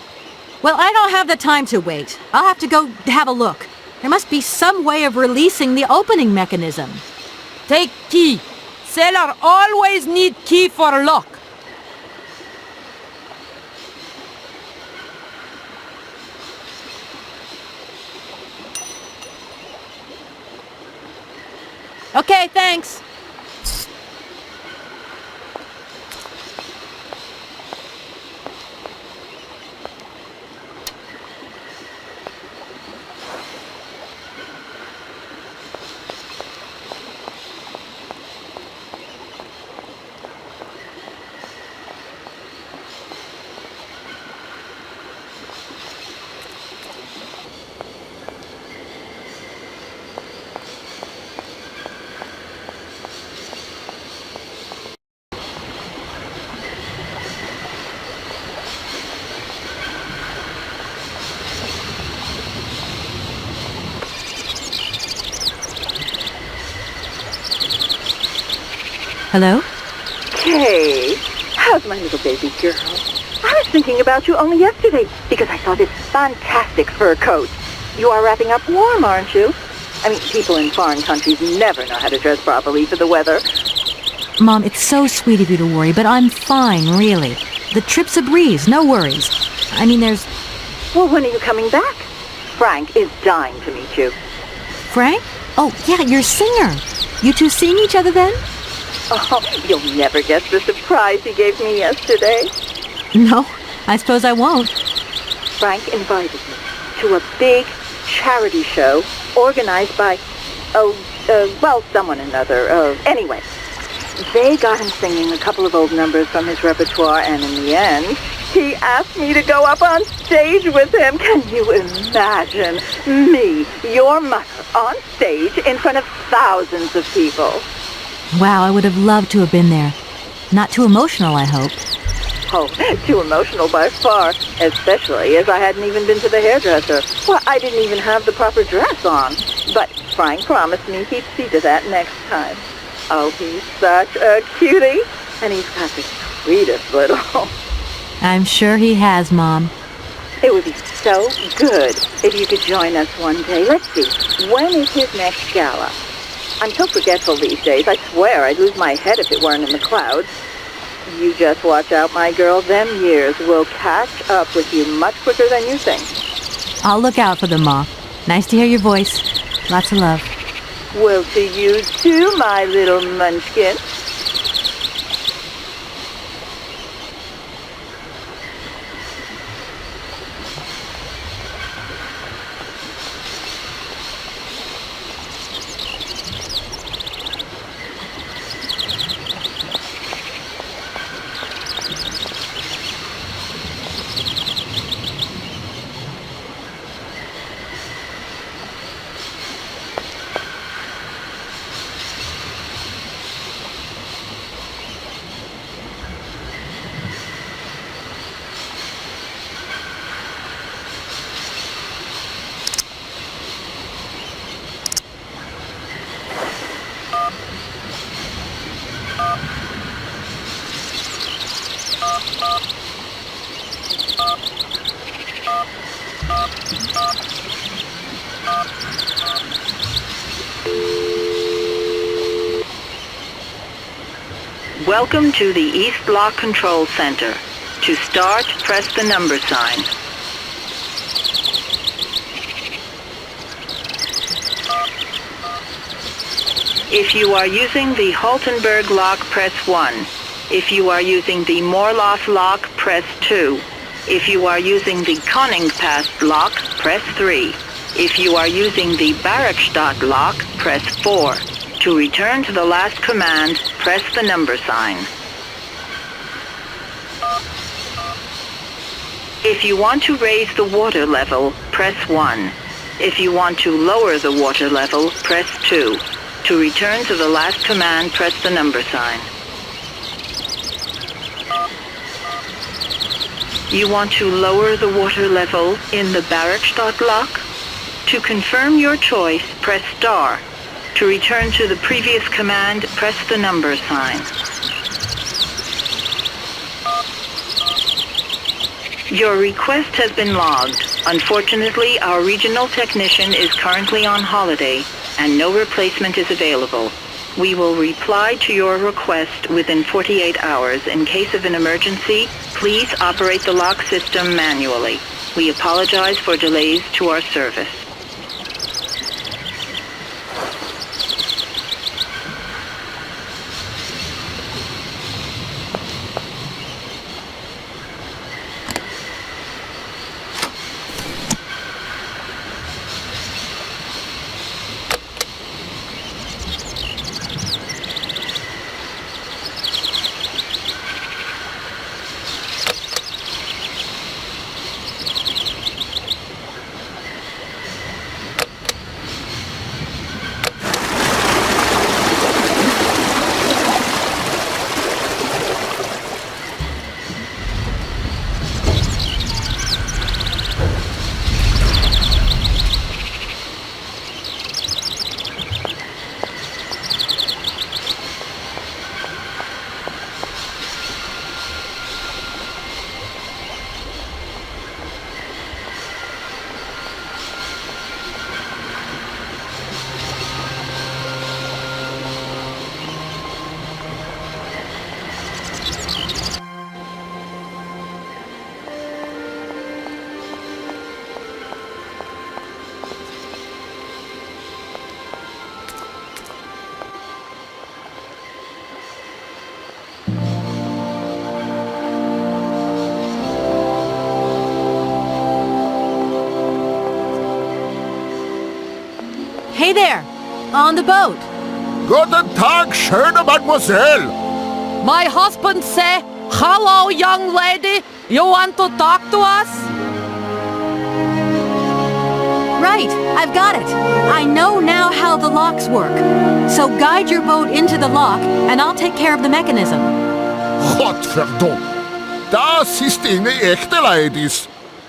A: Well, I don't have the time to wait. I'll have to go have a look. There must be some way of releasing the opening mechanism.
K: Take key. Sailor always need key for lock.
A: Okay, thanks. Hello?
L: Kate, how's my little baby girl? I was thinking about you only yesterday because I saw this fantastic fur coat. You are wrapping up warm, aren't you? I mean, people in foreign countries never know how to dress properly for the weather.
A: Mom, it's so sweet of you to worry, but I'm fine, really. The trip's a breeze, no worries. I mean, there's...
L: Well, when are you coming back? Frank is dying to meet you.
A: Frank? Oh, yeah, your singer. You two seeing each other then?
L: Oh, you'll never guess the surprise he gave me yesterday.
A: No, I suppose I won't.
L: Frank invited me to a big charity show organized by, someone or another. Anyway, they got him singing a couple of old numbers from his repertoire, and in the end, he asked me to go up on stage with him. Can you imagine me, your mother, on stage in front of thousands of people?
A: Wow, I would have loved to have been there. Not too emotional, I hope.
L: Oh, too emotional by far, especially as I hadn't even been to the hairdresser. Well, I didn't even have the proper dress on. But Frank promised me he'd see to that next time. Oh, he's such a cutie, and he's got the sweetest little...
A: I'm sure he has, Mom.
L: It would be so good if you could join us one day. Let's see, when is his next gala? I'm so forgetful these days. I swear I'd lose my head if it weren't in the clouds. You just watch out, my girl. Them years will catch up with you much quicker than you think.
A: I'll look out for them, Ma. Nice to hear your voice. Lots of love.
L: Well, to you too, my little munchkin. Welcome to the East Block Control Center. To start, press the number sign. If you are using the Haltenberg lock, press 1. If you are using the Morloff lock, press 2. If you are using the Koningpass lock, press 3. If you are using the Barrockstadt lock, press 4. To return to the last command, press the number sign. If you want to raise the water level, press 1. If you want to lower the water level, press 2. To return to the last command, press the number sign. You want to lower the water level in the Barrockstadt lock? To confirm your choice, press star. To return to the previous command, press the number sign. Your request has been logged. Unfortunately, our regional technician is currently on holiday and no replacement is available. We will reply to your request within 48 hours. In case of an emergency, please operate the lock system manually. We apologize for delays to our service.
A: Hey there! On the boat!
J: Guten Tag, schöne Mademoiselle!
K: My husband say, hello, young lady. You want to talk to us?
A: Right, I've got it. I know now how the locks work. So guide your boat into the lock, and I'll take care of the mechanism.
J: Gottverdumm! Das ist eine echte Ladies.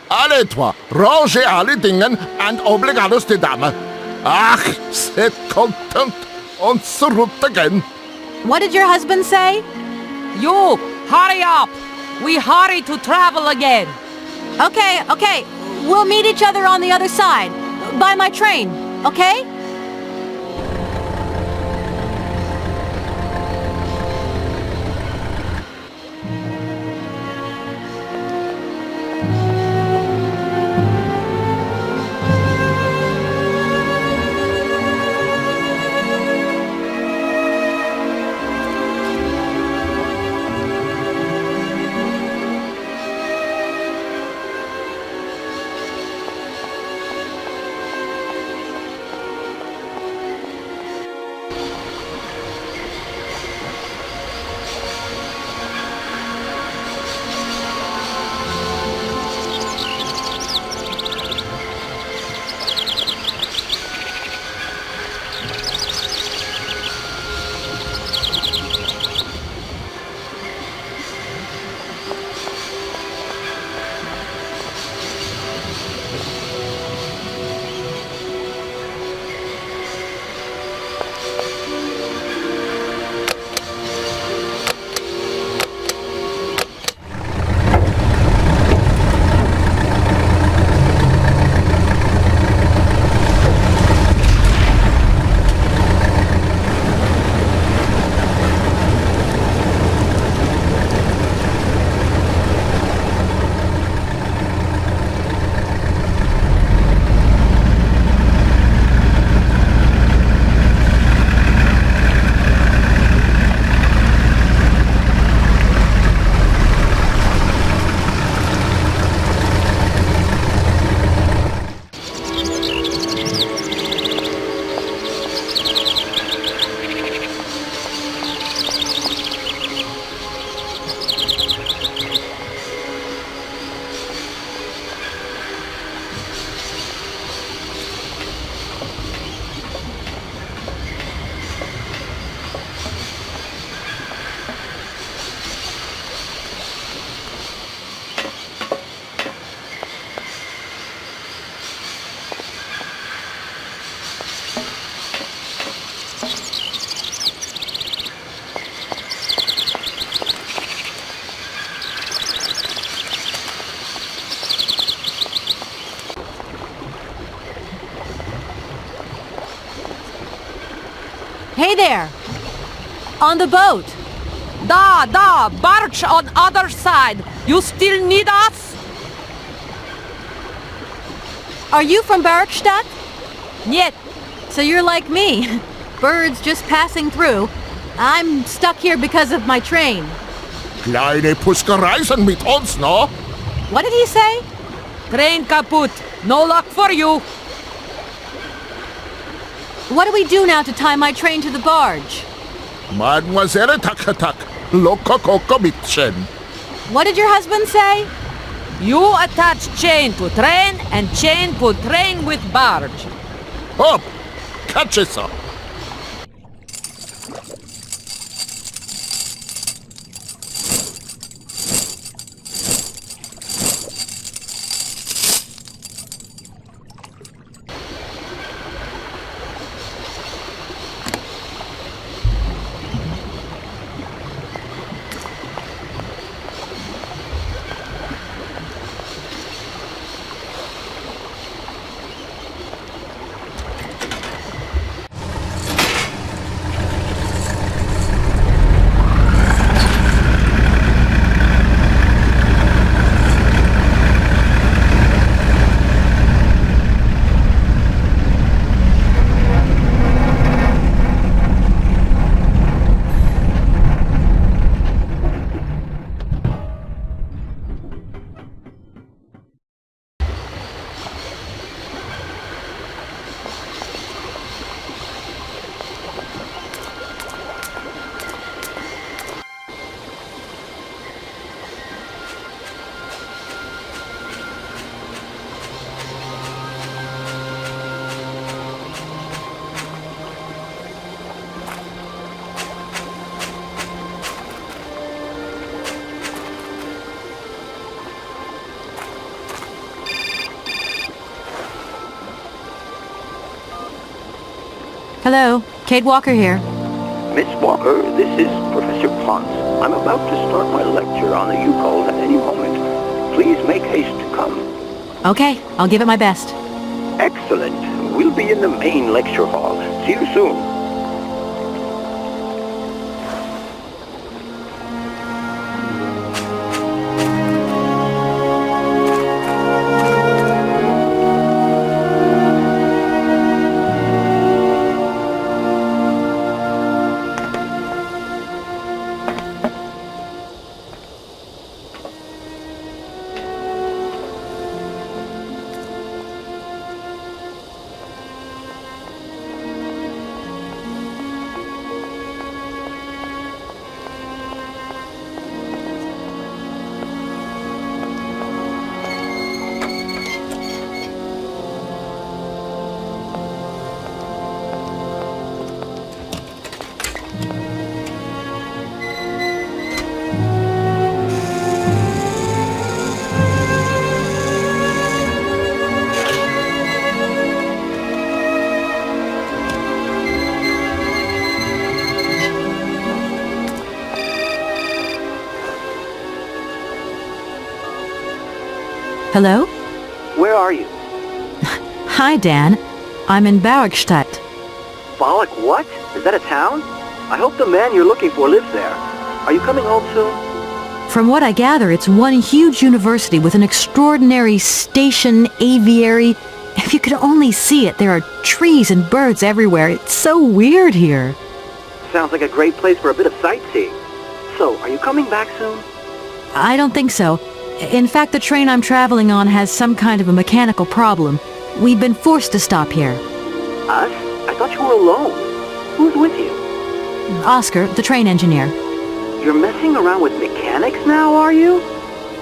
J: Alle etwa, range alle Dingen and obligados de dame. Ach, set content und zurück again.
A: What did your husband say?
K: You, hurry up. We hurry to travel again.
A: Okay. We'll meet each other on the other side. By my train, okay? Hey there! On the boat!
K: Da, barge on other side. You still need us?
A: Are you from Barrockstadt?
K: Niet.
A: So you're like me. Birds just passing through. I'm stuck here because of my train.
J: Kleine Puskereisen mit uns, no?
A: What did he say?
K: Train kaput. No luck for you.
A: What do we do now to tie my train to the barge?
J: Mademoiselle tak, loco coco mitchen.
A: What did your husband say?
K: You attach chain to train and chain put train with barge.
J: Hop! Catch it, sir.
A: Hello, Kate Walker here.
M: Miss Walker, this is Professor Ponce. I'm about to start my lecture on the U-calls at any moment. Please make haste to come.
A: Okay, I'll give it my best.
M: Excellent. We'll be in the main lecture hall. See you soon.
A: Hello?
I: Where are you?
A: Hi, Dan. I'm in Barrockstadt.
I: Bollock what? Is that a town? I hope the man you're looking for lives there. Are you coming home soon?
A: From what I gather, it's one huge university with an extraordinary station, aviary. If you could only see it, there are trees and birds everywhere. It's so weird here.
I: Sounds like a great place for a bit of sightseeing. So, are you coming back soon?
A: I don't think so. In fact, the train I'm traveling on has some kind of a mechanical problem. We've been forced to stop here.
I: Us? I thought you were alone. Who's with you?
A: Oscar, the train engineer.
I: You're messing around with mechanics now, are you?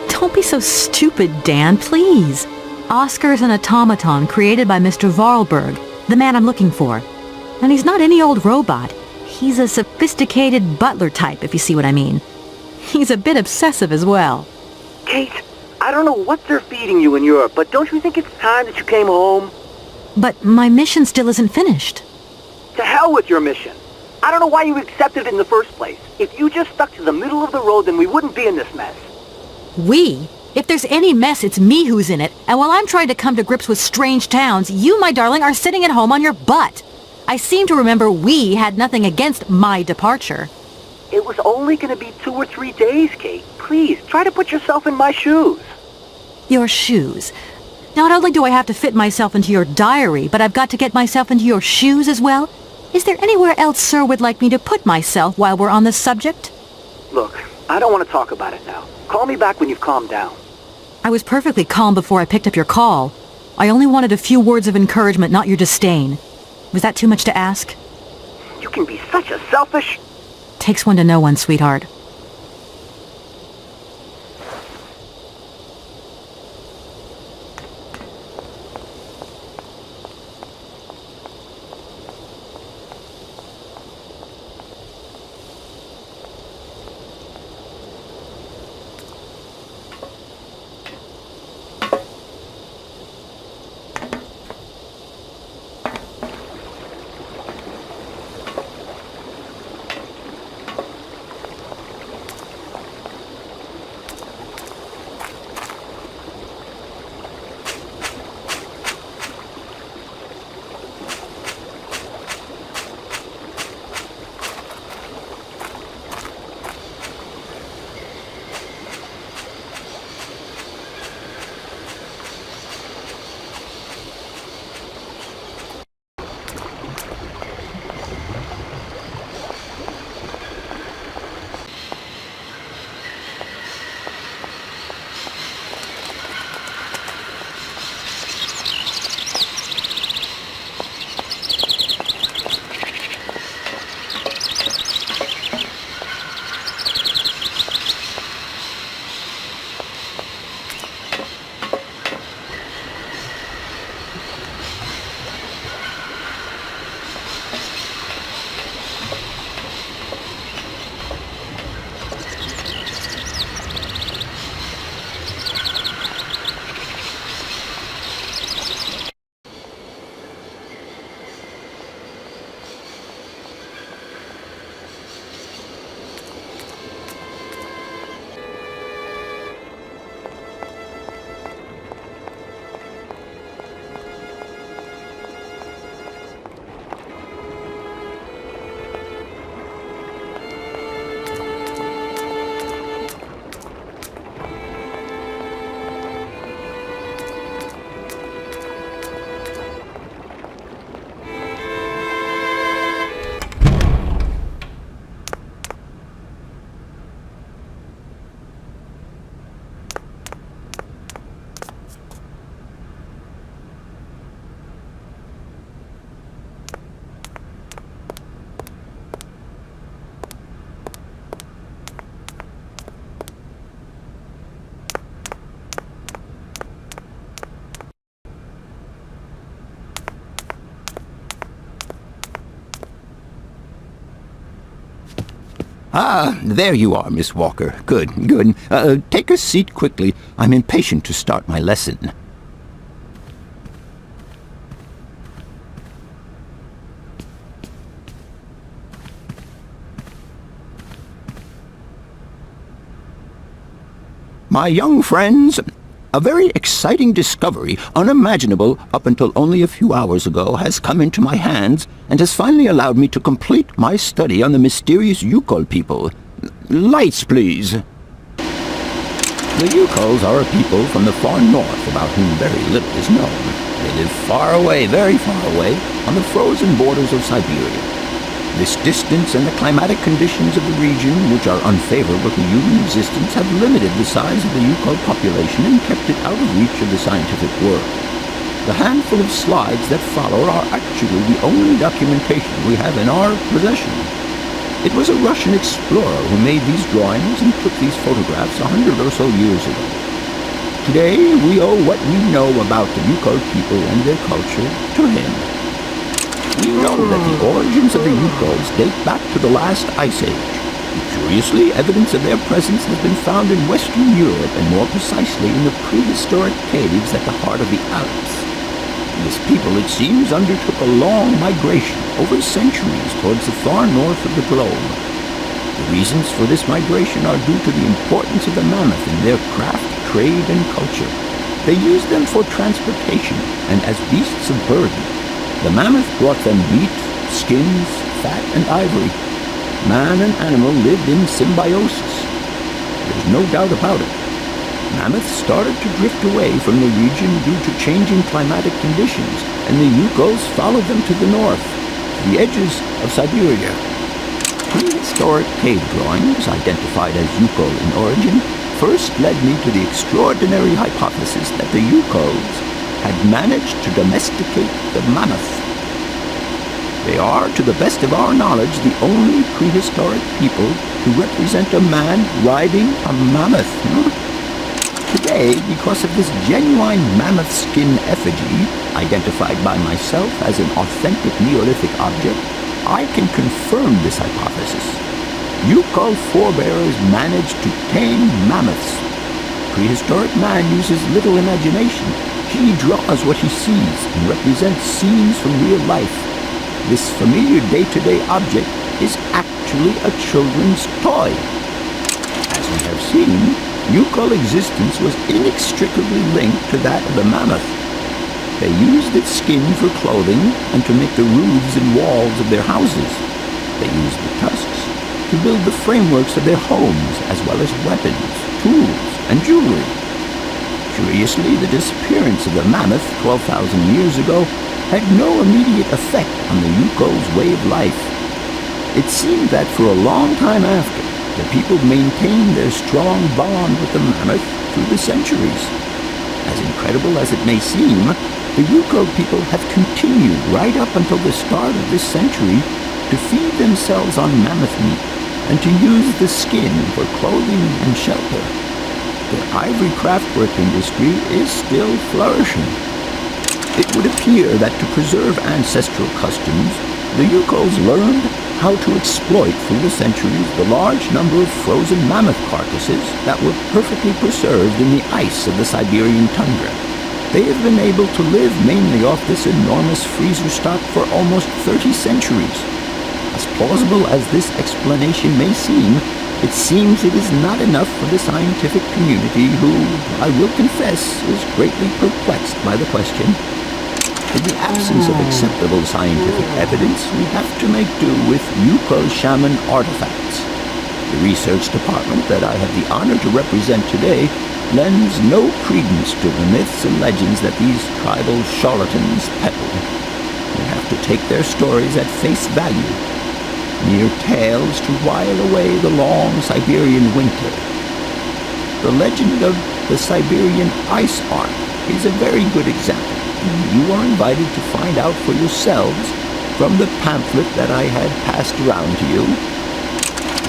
A: Don't be so stupid, Dan, please. Oscar is an automaton created by Mr. Voralberg, the man I'm looking for. And he's not any old robot. He's a sophisticated butler type, if you see what I mean. He's a bit obsessive as well.
I: Kate, I don't know what they're feeding you in Europe, but don't you think it's time that you came home?
A: But my mission still isn't finished.
I: To hell with your mission. I don't know why you accepted it in the first place. If you just stuck to the middle of the road, then we wouldn't be in this mess.
A: We? If there's any mess, it's me who's in it. And while I'm trying to come to grips with strange towns, you, my darling, are sitting at home on your butt. I seem to remember we had nothing against my departure.
I: It was only going to be 2 or 3 days, Kate. Please, try to put yourself in my shoes.
A: Your shoes. Not only do I have to fit myself into your diary, but I've got to get myself into your shoes as well? Is there anywhere else Sir would like me to put myself while we're on this subject?
I: Look, I don't want to talk about it now. Call me back when you've calmed down.
A: I was perfectly calm before I picked up your call. I only wanted a few words of encouragement, not your disdain. Was that too much to ask?
I: You can be such a selfish...
A: Takes one to know one, sweetheart.
H: Ah, there you are, Miss Walker. Good, good. Take a seat quickly. I'm impatient to start my lesson. My young friends, a very exciting discovery, unimaginable up until only a few hours ago, has come into my hands and has finally allowed me to complete my study on the mysterious Yukol people. Lights, please. The Yukols are a people from the far north about whom very little is known. They live far away, very far away, on the frozen borders of Syberia. This distance and the climatic conditions of the region, which are unfavorable to human existence, have limited the size of the Yukol population and kept it out of reach of the scientific world. The handful of slides that follow are actually the only documentation we have in our possession. It was a Russian explorer who made these drawings and took these photographs 100 or so years ago. Today, we owe what we know about the Yukol people and their culture to him. We know that the origins of the Yukols date back to the last ice age. Curiously, evidence of their presence has been found in Western Europe, and more precisely in the prehistoric caves at the heart of the Alps. This people, it seems, undertook a long migration over centuries towards the far north of the globe. The reasons for this migration are due to the importance of the mammoth in their craft, trade, and culture. They used them for transportation and as beasts of burden. The mammoth brought them meat, skins, fat, and ivory. Man and animal lived in symbiosis. There's no doubt about it. Mammoths started to drift away from the region due to changing climatic conditions, and the Yukols followed them to the north, to the edges of Syberia. Prehistoric cave drawings, identified as Yukol in origin, first led me to the extraordinary hypothesis that the Yukols had managed to domesticate the mammoth. They are, to the best of our knowledge, the only prehistoric people to represent a man riding a mammoth. Today, because of this genuine mammoth skin effigy, identified by myself as an authentic Neolithic object, I can confirm this hypothesis. Yukol forebears managed to tame mammoths. Prehistoric man uses little imagination. He draws what he sees and represents scenes from real life. This familiar day-to-day object is actually a children's toy. As we have seen, Yukol existence was inextricably linked to that of the mammoth. They used its skin for clothing and to make the roofs and walls of their houses. They used the tusks to build the frameworks of their homes, as well as weapons, tools, and jewelry. Curiously, the disappearance of the mammoth 12,000 years ago had no immediate effect on the Yukol's way of life. It seemed that for a long time after, the people maintained their strong bond with the mammoth through the centuries. As incredible as it may seem, the Yukol people have continued right up until the start of this century to feed themselves on mammoth meat and to use the skin for clothing and shelter. Their ivory craftwork industry is still flourishing. It would appear that to preserve ancestral customs, the Yukols learned how to exploit through the centuries the large number of frozen mammoth carcasses that were perfectly preserved in the ice of the Siberian tundra. They have been able to live mainly off this enormous freezer stock for almost 30 centuries. As plausible as this explanation may seem, it seems it is not enough for the scientific community who, I will confess, is greatly perplexed by the question. In the absence of acceptable scientific evidence, we have to make do with Yukol shaman artifacts. The research department that I have the honor to represent today lends no credence to the myths and legends that these tribal charlatans peddle. We have to take their stories at face value, mere tales to while away the long Siberian winter. The legend of the Siberian ice ark is a very good example. You are invited to find out for yourselves from the pamphlet that I had passed around to you.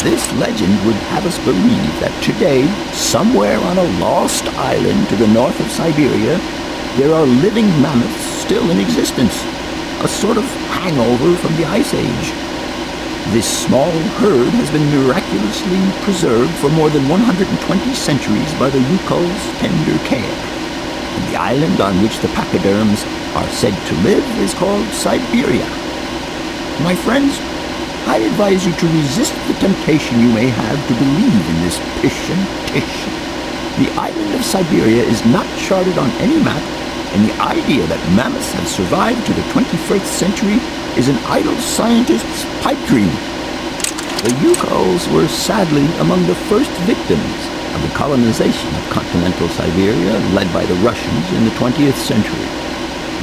H: This legend would have us believe that today, somewhere on a lost island to the north of Syberia, there are living mammoths still in existence, a sort of hangover from the Ice Age. This small herd has been miraculously preserved for more than 120 centuries by the Yukol's tender care. And the island on which the pachyderms are said to live is called Syberia. My friends, I advise you to resist the temptation you may have to believe in this pish and tish. The island of Syberia is not charted on any map, and the idea that mammoths have survived to the 21st century is an idle scientist's pipe dream. The Yukols were sadly among the first victims of the colonization of continental Syberia led by the Russians in the 20th century.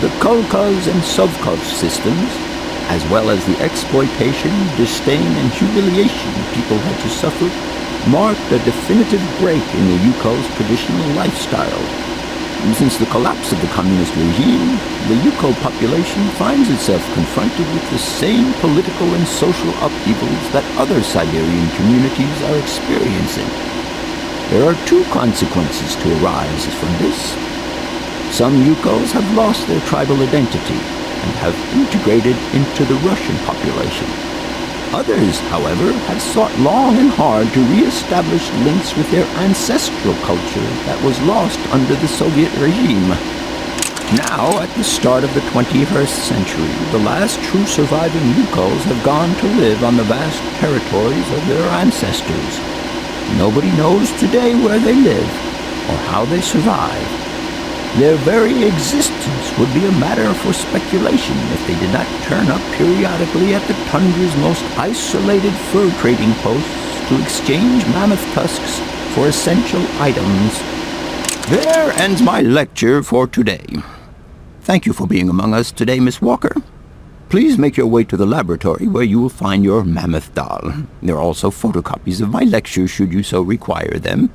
H: The kolkhoz and sovkhoz systems, as well as the exploitation, disdain, and humiliation people had to suffer, marked a definitive break in the Yukol's traditional lifestyle. Since the collapse of the communist regime, the Yukol population finds itself confronted with the same political and social upheavals that other Siberian communities are experiencing. There are two consequences to arise from this. Some Yukols have lost their tribal identity and have integrated into the Russian population. Others, however, have sought long and hard to re-establish links with their ancestral culture that was lost under the Soviet regime. Now, at the start of the 21st century, the last true surviving Yukols have gone to live on the vast territories of their ancestors. Nobody knows today where they live or how they survive. Their very existence would be a matter for speculation if they did not turn up periodically at the tundra's most isolated fur trading posts to exchange mammoth tusks for essential items. There ends my lecture for today. Thank you for being among us today, Miss Walker. Please make your way to the laboratory where you will find your mammoth doll. There are also photocopies of my lectures should you so require them.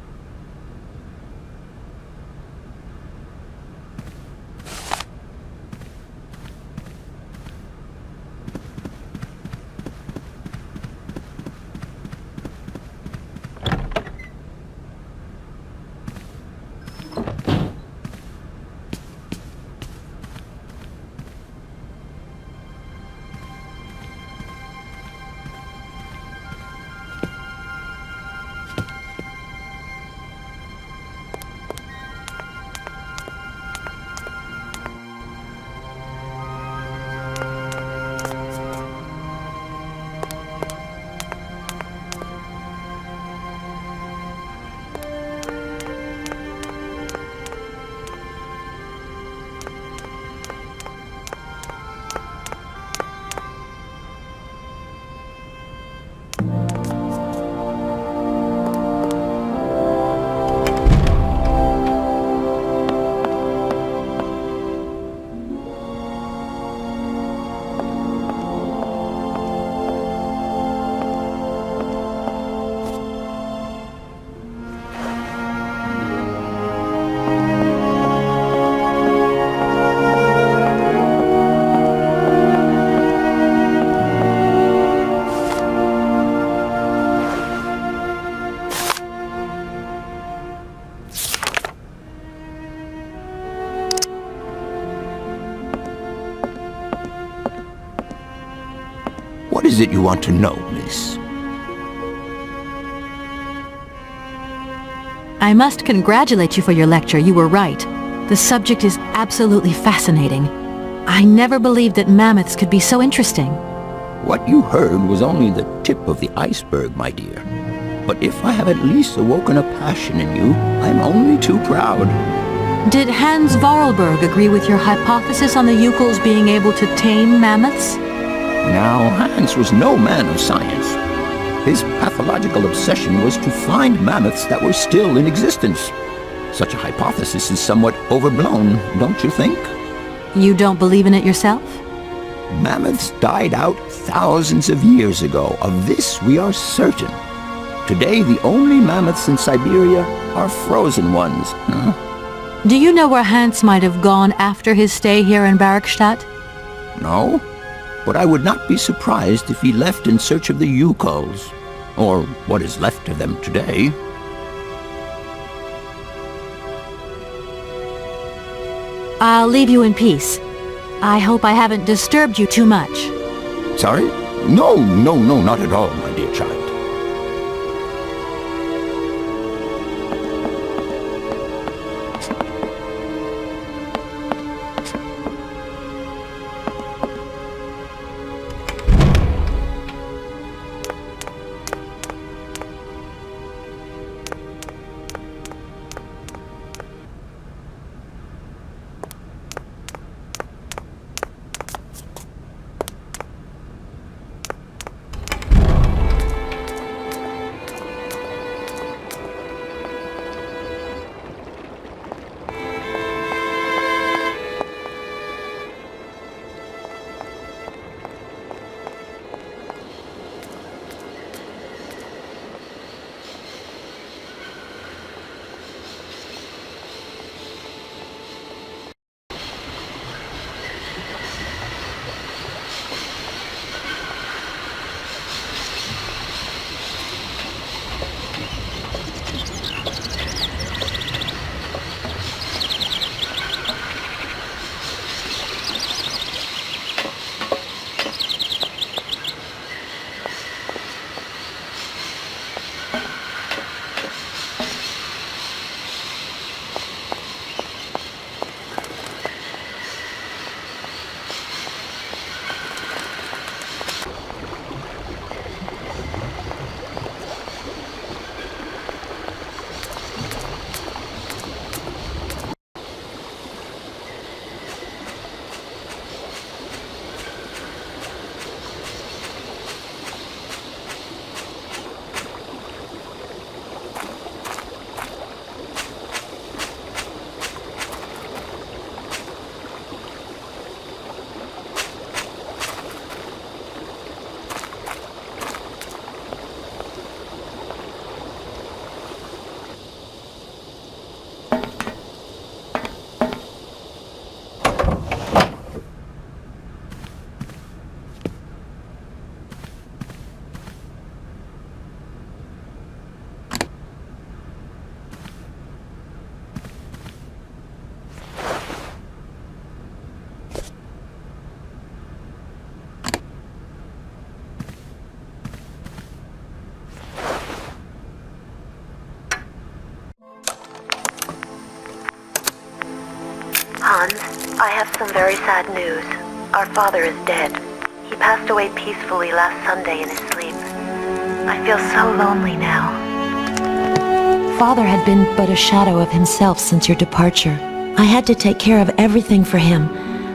H: What is it you want to know, miss?
A: I must congratulate you for your lecture. You were right. The subject is absolutely fascinating. I never believed that mammoths could be so interesting.
H: What you heard was only the tip of the iceberg, my dear. But if I have at least awoken a passion in you, I'm only too proud.
A: Did Hans Voralberg agree with your hypothesis on the Yukols being able to tame mammoths?
H: Now, Hans was no man of science. His pathological obsession was to find mammoths that were still in existence. Such a hypothesis is somewhat overblown, don't you think?
A: You don't believe in it yourself?
H: Mammoths died out thousands of years ago. Of this we are certain. Today, the only mammoths in Syberia are frozen ones.
A: Do you know where Hans might have gone after his stay here in Barrockstadt?
H: No, but I would not be surprised if he left in search of the Yukols, or what is left of them today.
A: I'll leave you in peace. I hope I haven't disturbed you too much.
H: Sorry? No, not at all, my dear child.
N: Hans, I have some very sad news. Our father is dead. He passed away peacefully last Sunday in his sleep. I feel so lonely now.
O: Father had been but a shadow of himself since your departure. I had to take care of everything for him.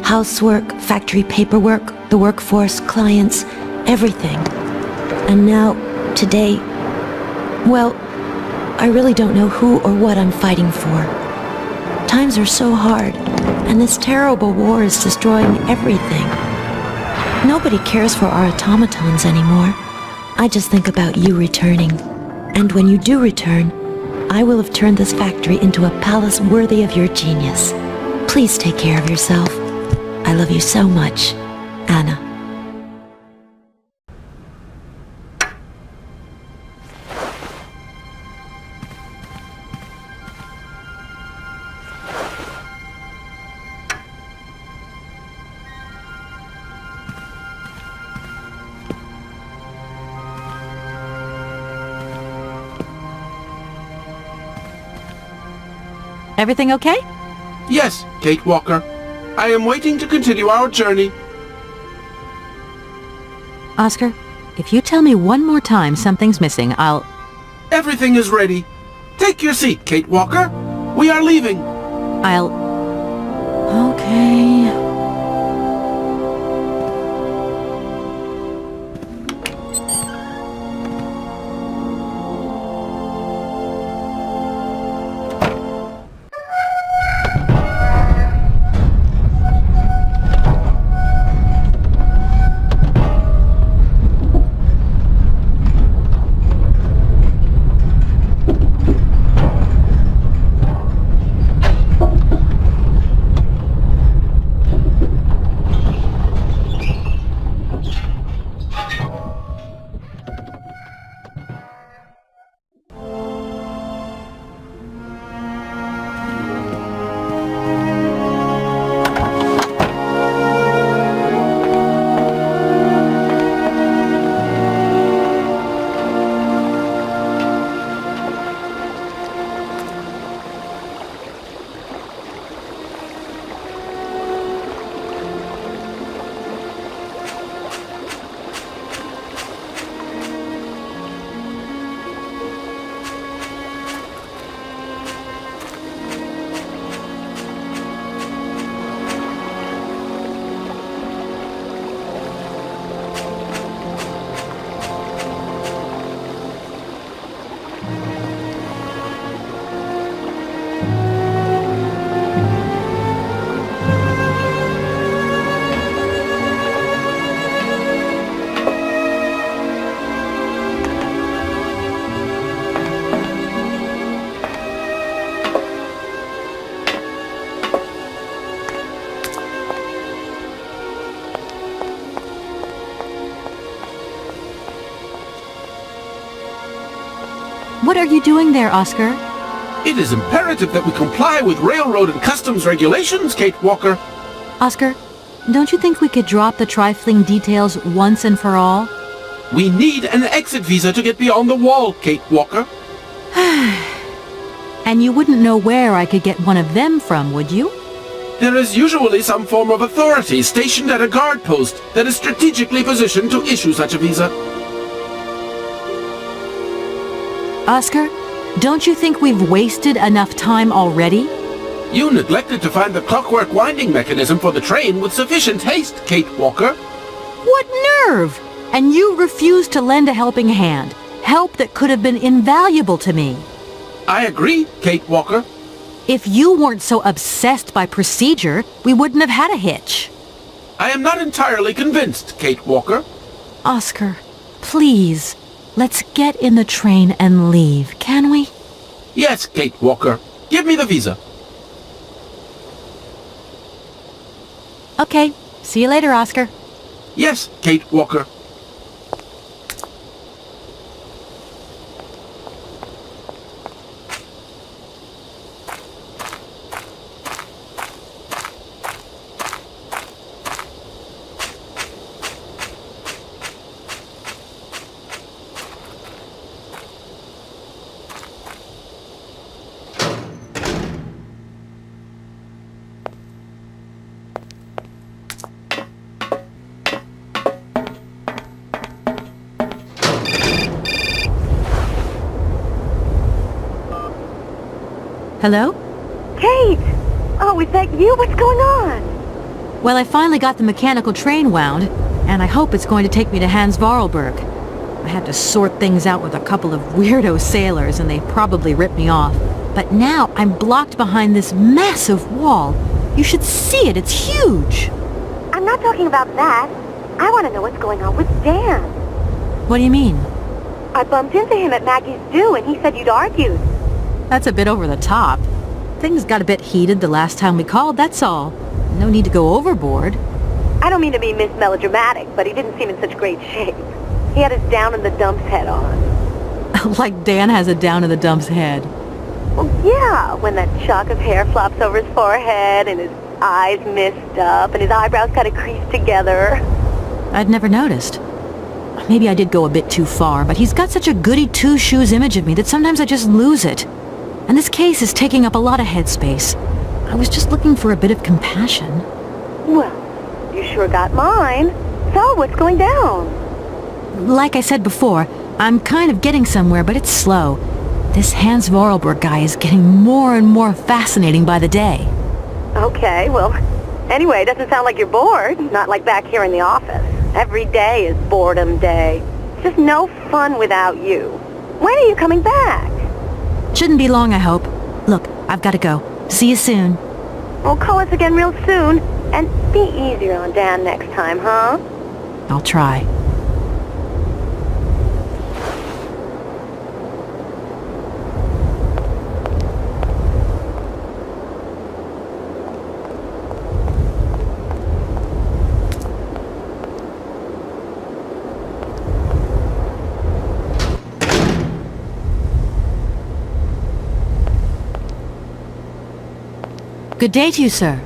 O: Housework, factory paperwork, the workforce, clients, everything. And now, today, well, I really don't know who or what I'm fighting for. Times are so hard, and this terrible war is destroying everything. Nobody cares for our automatons anymore. I just think about you returning. And when you do return, I will have turned this factory into a palace worthy of your genius. Please take care of yourself. I love you so much, Anna.
A: Everything okay?
C: Yes, Kate Walker. I am waiting to continue our journey.
A: Oscar, if you tell me one more time something's missing, I'll...
C: Everything is ready. Take your seat, Kate Walker. We are leaving.
A: I'll... Okay... What are you doing there, Oscar?
C: It is imperative that we comply with railroad and customs regulations, Kate Walker.
A: Oscar, don't you think we could drop the trifling details once and for all?
C: We need an exit visa to get beyond the wall, Kate Walker.
A: And you wouldn't know where I could get one of them from, would you?
C: There is usually some form of authority stationed at a guard post that is strategically positioned to issue such a visa.
A: Oscar, don't you think we've wasted enough time already?
C: You neglected to find the clockwork winding mechanism for the train with sufficient haste, Kate Walker.
A: What nerve! And you refused to lend a helping hand. Help that could have been invaluable to me.
C: I agree, Kate Walker.
A: If you weren't so obsessed by procedure, we wouldn't have had a hitch.
C: I am not entirely convinced, Kate Walker.
A: Oscar, please, let's get in the train and leave, can we?
C: Yes, Kate Walker. Give me the visa.
A: Okay, see you later, Oscar.
C: Yes, Kate Walker.
A: Hello?
N: Kate! Oh, is that you? What's going on?
A: Well, I finally got the mechanical train wound, and I hope it's going to take me to Hans Voralberg. I had to sort things out with a couple of weirdo sailors, and they probably ripped me off. But now I'm blocked behind this massive wall. You should see it. It's huge.
N: I'm not talking about that. I want to know what's going on with Dan.
A: What do you mean?
N: I bumped into him at Maggie's do, and he said you'd argued.
A: That's a bit over the top. Things got a bit heated the last time we called, that's all. No need to go overboard.
N: I don't mean to be Miss Melodramatic, but he didn't seem in such great shape. He had his down-in-the-dumps head on.
A: Like Dan has a down-in-the-dumps head.
N: Well, yeah, when that shock of hair flops over his forehead, and his eyes mist up, and his eyebrows kind of creased together.
A: I'd never noticed. Maybe I did go a bit too far, but he's got such a goody two-shoes image of me that sometimes I just lose it. And this case is taking up a lot of headspace. I was just looking for a bit of compassion.
N: Well, you sure got mine. So, what's going down?
A: Like I said before, I'm kind of getting somewhere, but it's slow. This Hans Voralberg guy is getting more and more fascinating by the day.
N: Okay, well, anyway, it doesn't sound like you're bored. Not like back here in the office. Every day is boredom day. It's just no fun without you. When are you coming back?
A: Shouldn't be long, I hope. Look, I've got to go. See you soon.
N: Well, call us again real soon. And be easier on Dan next time, huh?
A: I'll try. Good day to you, sir.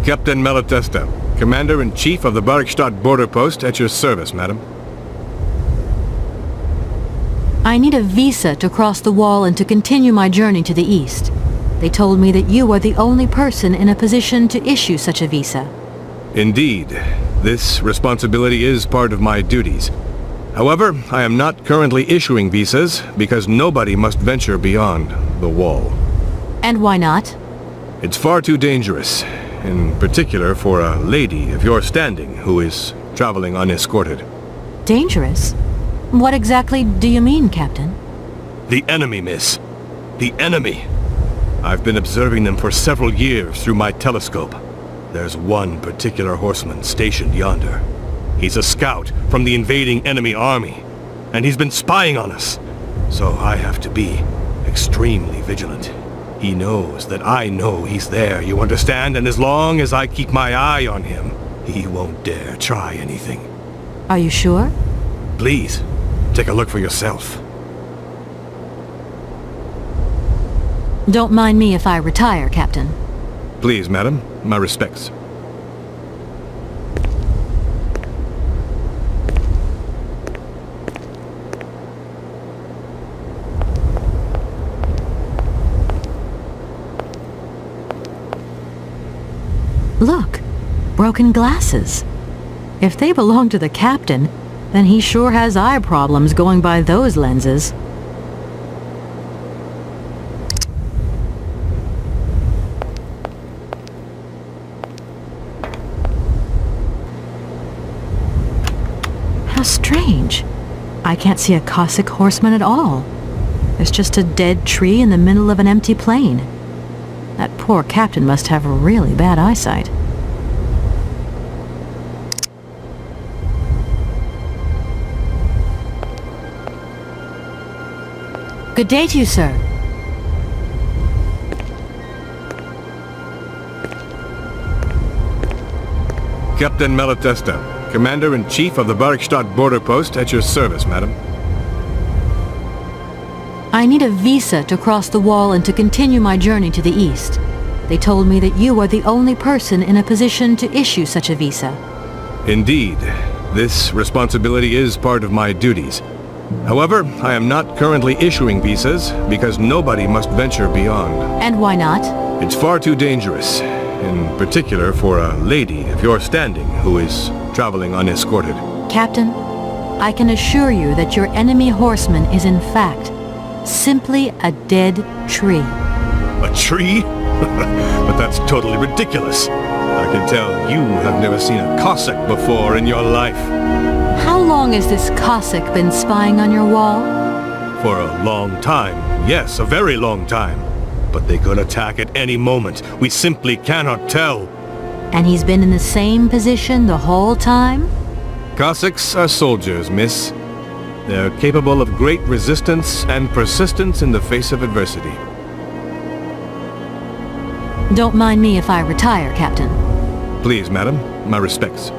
P: Captain Malatesta, Commander-in-Chief of the Barrockstadt border post, at your service, madam.
A: I need a visa to cross the wall and to continue my journey to the east. They told me that you are the only person in a position to issue such a visa.
P: Indeed. This responsibility is part of my duties. However, I am not currently issuing visas because nobody must venture beyond the wall.
A: And why not?
P: It's far too dangerous, in particular for a lady of your standing who is traveling unescorted.
A: Dangerous? What exactly do you mean, Captain?
P: The enemy, miss. The enemy. I've been observing them for several years through my telescope. There's one particular horseman stationed yonder. He's a scout from the invading enemy army, and he's been spying on us. So I have to be extremely vigilant. He knows that I know he's there, you understand? And as long as I keep my eye on him, He won't dare try anything.
A: Are you sure?
P: Please, take a look for yourself.
A: Don't mind me if I retire, Captain.
P: Please, madam. My respects.
A: Look, broken glasses. If they belong to the captain, then he sure has eye problems going by those lenses. How strange. I can't see a Cossack horseman at all. There's just a dead tree in the middle of an empty plain. That poor captain must have really bad eyesight. Good day to you, sir.
P: Captain Malatesta, Commander-in-Chief of the Barrockstadt border post, at your service, madam.
A: I need a visa to cross the wall and to continue my journey to the east. They told me that you are the only person in a position to issue such a visa.
P: Indeed. This responsibility is part of my duties. However, I am not currently issuing visas because nobody must venture beyond.
A: And why not?
P: It's far too dangerous, in particular for a lady of your standing who is traveling unescorted.
A: Captain, I can assure you that your enemy horseman is in fact simply a dead tree.
P: A tree? But that's totally ridiculous. I can tell you have never seen a Cossack before in your life.
A: How long has this Cossack been spying on your wall?
P: For a long time. Yes, a very long time. But they could attack at any moment. We simply cannot tell.
A: And he's been in the same position the whole time?
P: Cossacks are soldiers, miss. They're capable of great resistance and persistence in the face of adversity.
A: Don't mind me if I retire, Captain.
P: Please, madam. My respects.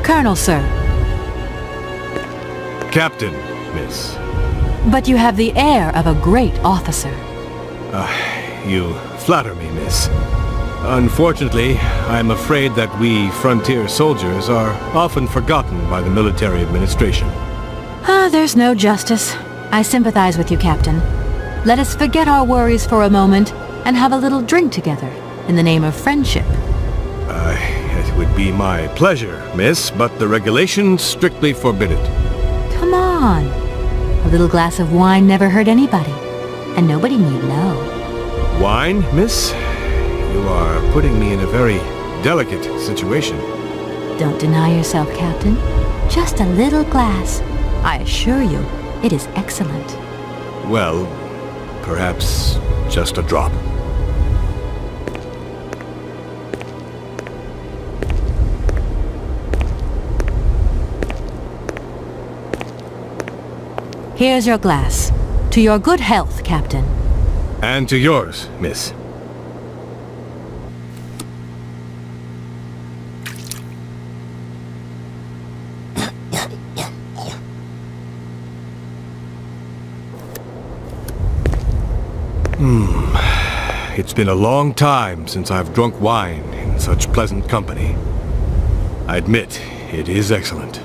A: Colonel, sir.
P: Captain, miss.
A: But you have the air of a great officer.
P: You flatter me, miss. Unfortunately, I'm afraid that we frontier soldiers are often forgotten by the military administration.
A: There's no justice. I sympathize with you, Captain. Let us forget our worries for a moment and have a little drink together in the name of friendship.
P: It would be my pleasure, miss, but the regulations strictly forbid it.
A: Come on. A little glass of wine never hurt anybody, and nobody need know.
P: Wine, miss? You are putting me in a very delicate situation.
A: Don't deny yourself, Captain. Just a little glass. I assure you, it is excellent.
P: Well, perhaps just a drop.
A: Here's your glass. To your good health, Captain.
P: And to yours, miss. It's been a long time since I've drunk wine in such pleasant company. I admit, it is excellent.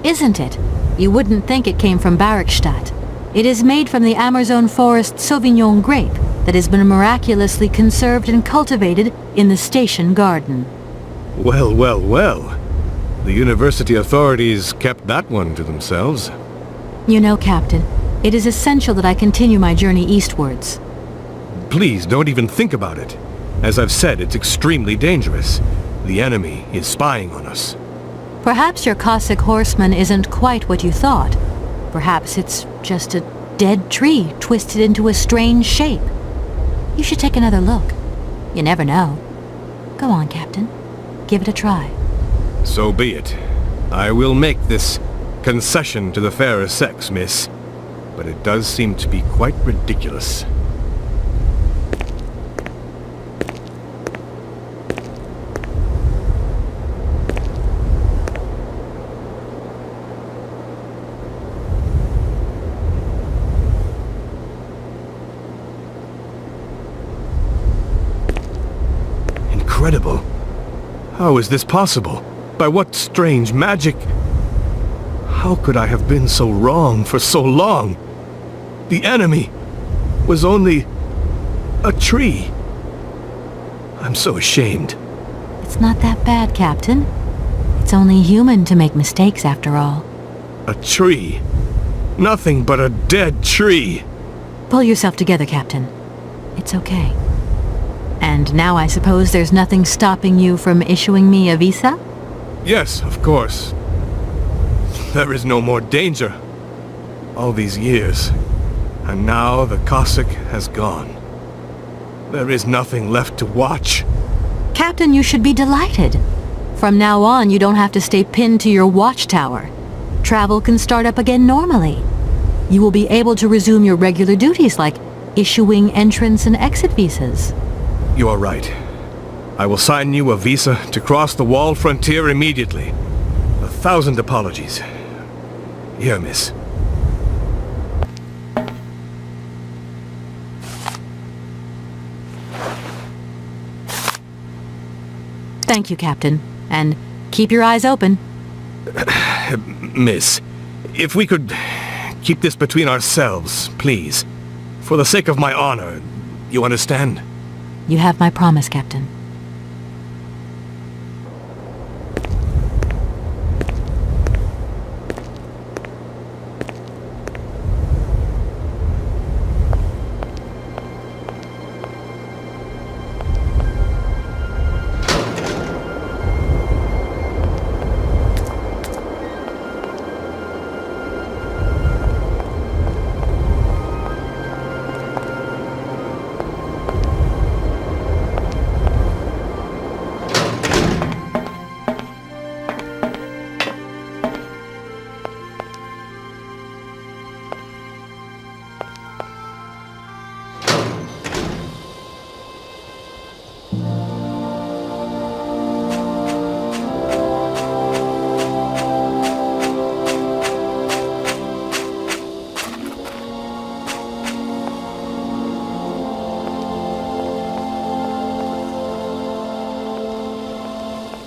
A: Isn't it? You wouldn't think it came from Barrockstadt. It is made from the Amazon forest Sauvignon grape that has been miraculously conserved and cultivated in the station garden.
P: Well, well, well. The university authorities kept that one to themselves.
A: You know, Captain, it is essential that I continue my journey eastwards.
P: Please, don't even think about it. As I've said, it's extremely dangerous. The enemy is spying on us.
A: Perhaps your Cossack horseman isn't quite what you thought. Perhaps it's just a dead tree twisted into a strange shape. You should take another look. You never know. Go on, Captain. Give it a try.
P: So be it. I will make this concession to the fairer sex, miss. But it does seem to be quite ridiculous. Incredible. How is this possible? By what strange magic? How could I have been so wrong for so long? The enemy was only a tree. I'm so ashamed.
A: It's not that bad, Captain. It's only human to make mistakes after all.
P: A tree. Nothing but a dead tree.
A: Pull yourself together, Captain. It's okay. And now I suppose there's nothing stopping you from issuing me a visa?
P: Yes, of course. There is no more danger. All these years, and now the Cossack has gone. There is nothing left to watch.
A: Captain, you should be delighted. From now on, you don't have to stay pinned to your watchtower. Travel can start up again normally. You will be able to resume your regular duties like issuing entrance and exit visas.
P: You are right. I will sign you a visa to cross the wall frontier immediately. 1,000 apologies. Here, miss.
A: Thank you, Captain. And keep your eyes open.
P: Miss, if we could keep this between ourselves, please. For the sake of my honor, you understand?
A: You have my promise, Captain.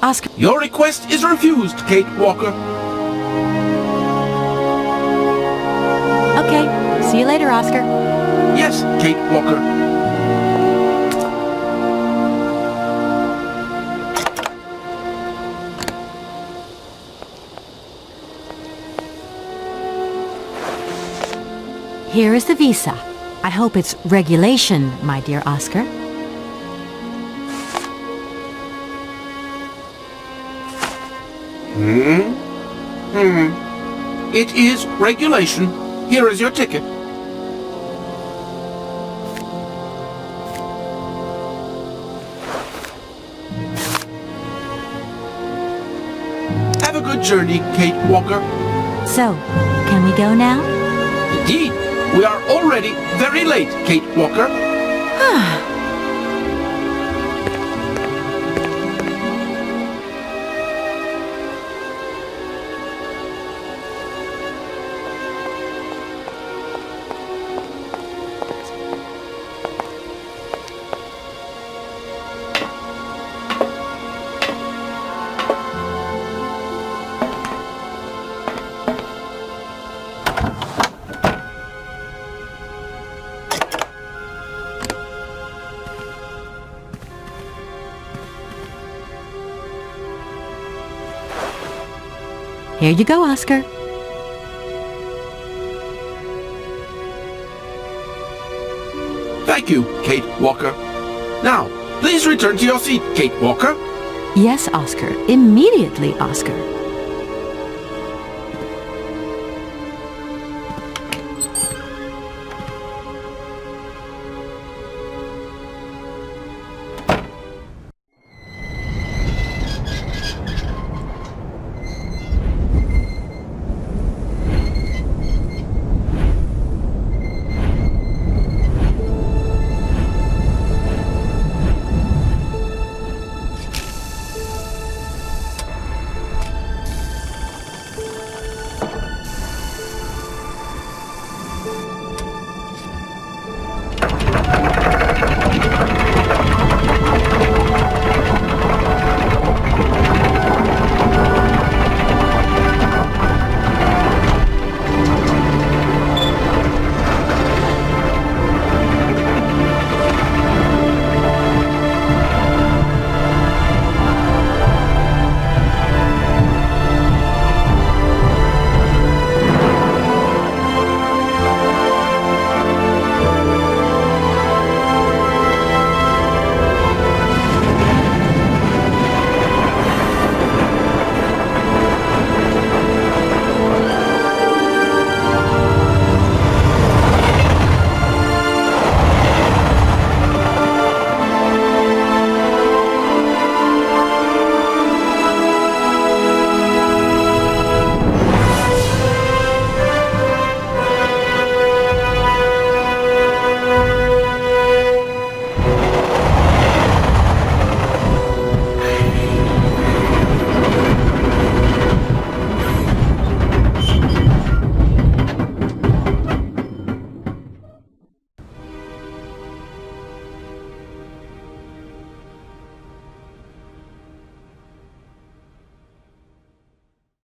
A: Oscar.
C: Your request is refused, Kate Walker.
A: Okay. See you later, Oscar.
C: Yes, Kate Walker.
A: Here is the visa. I hope it's regulation, my dear Oscar.
C: It is regulation. Here is your ticket. Have a good journey, Kate Walker.
A: So, can we go now?
C: Indeed. We are already very late, Kate Walker.
A: Here you go, Oscar.
C: Thank you, Kate Walker. Now, please return to your seat, Kate Walker.
A: Yes, Oscar. Immediately, Oscar.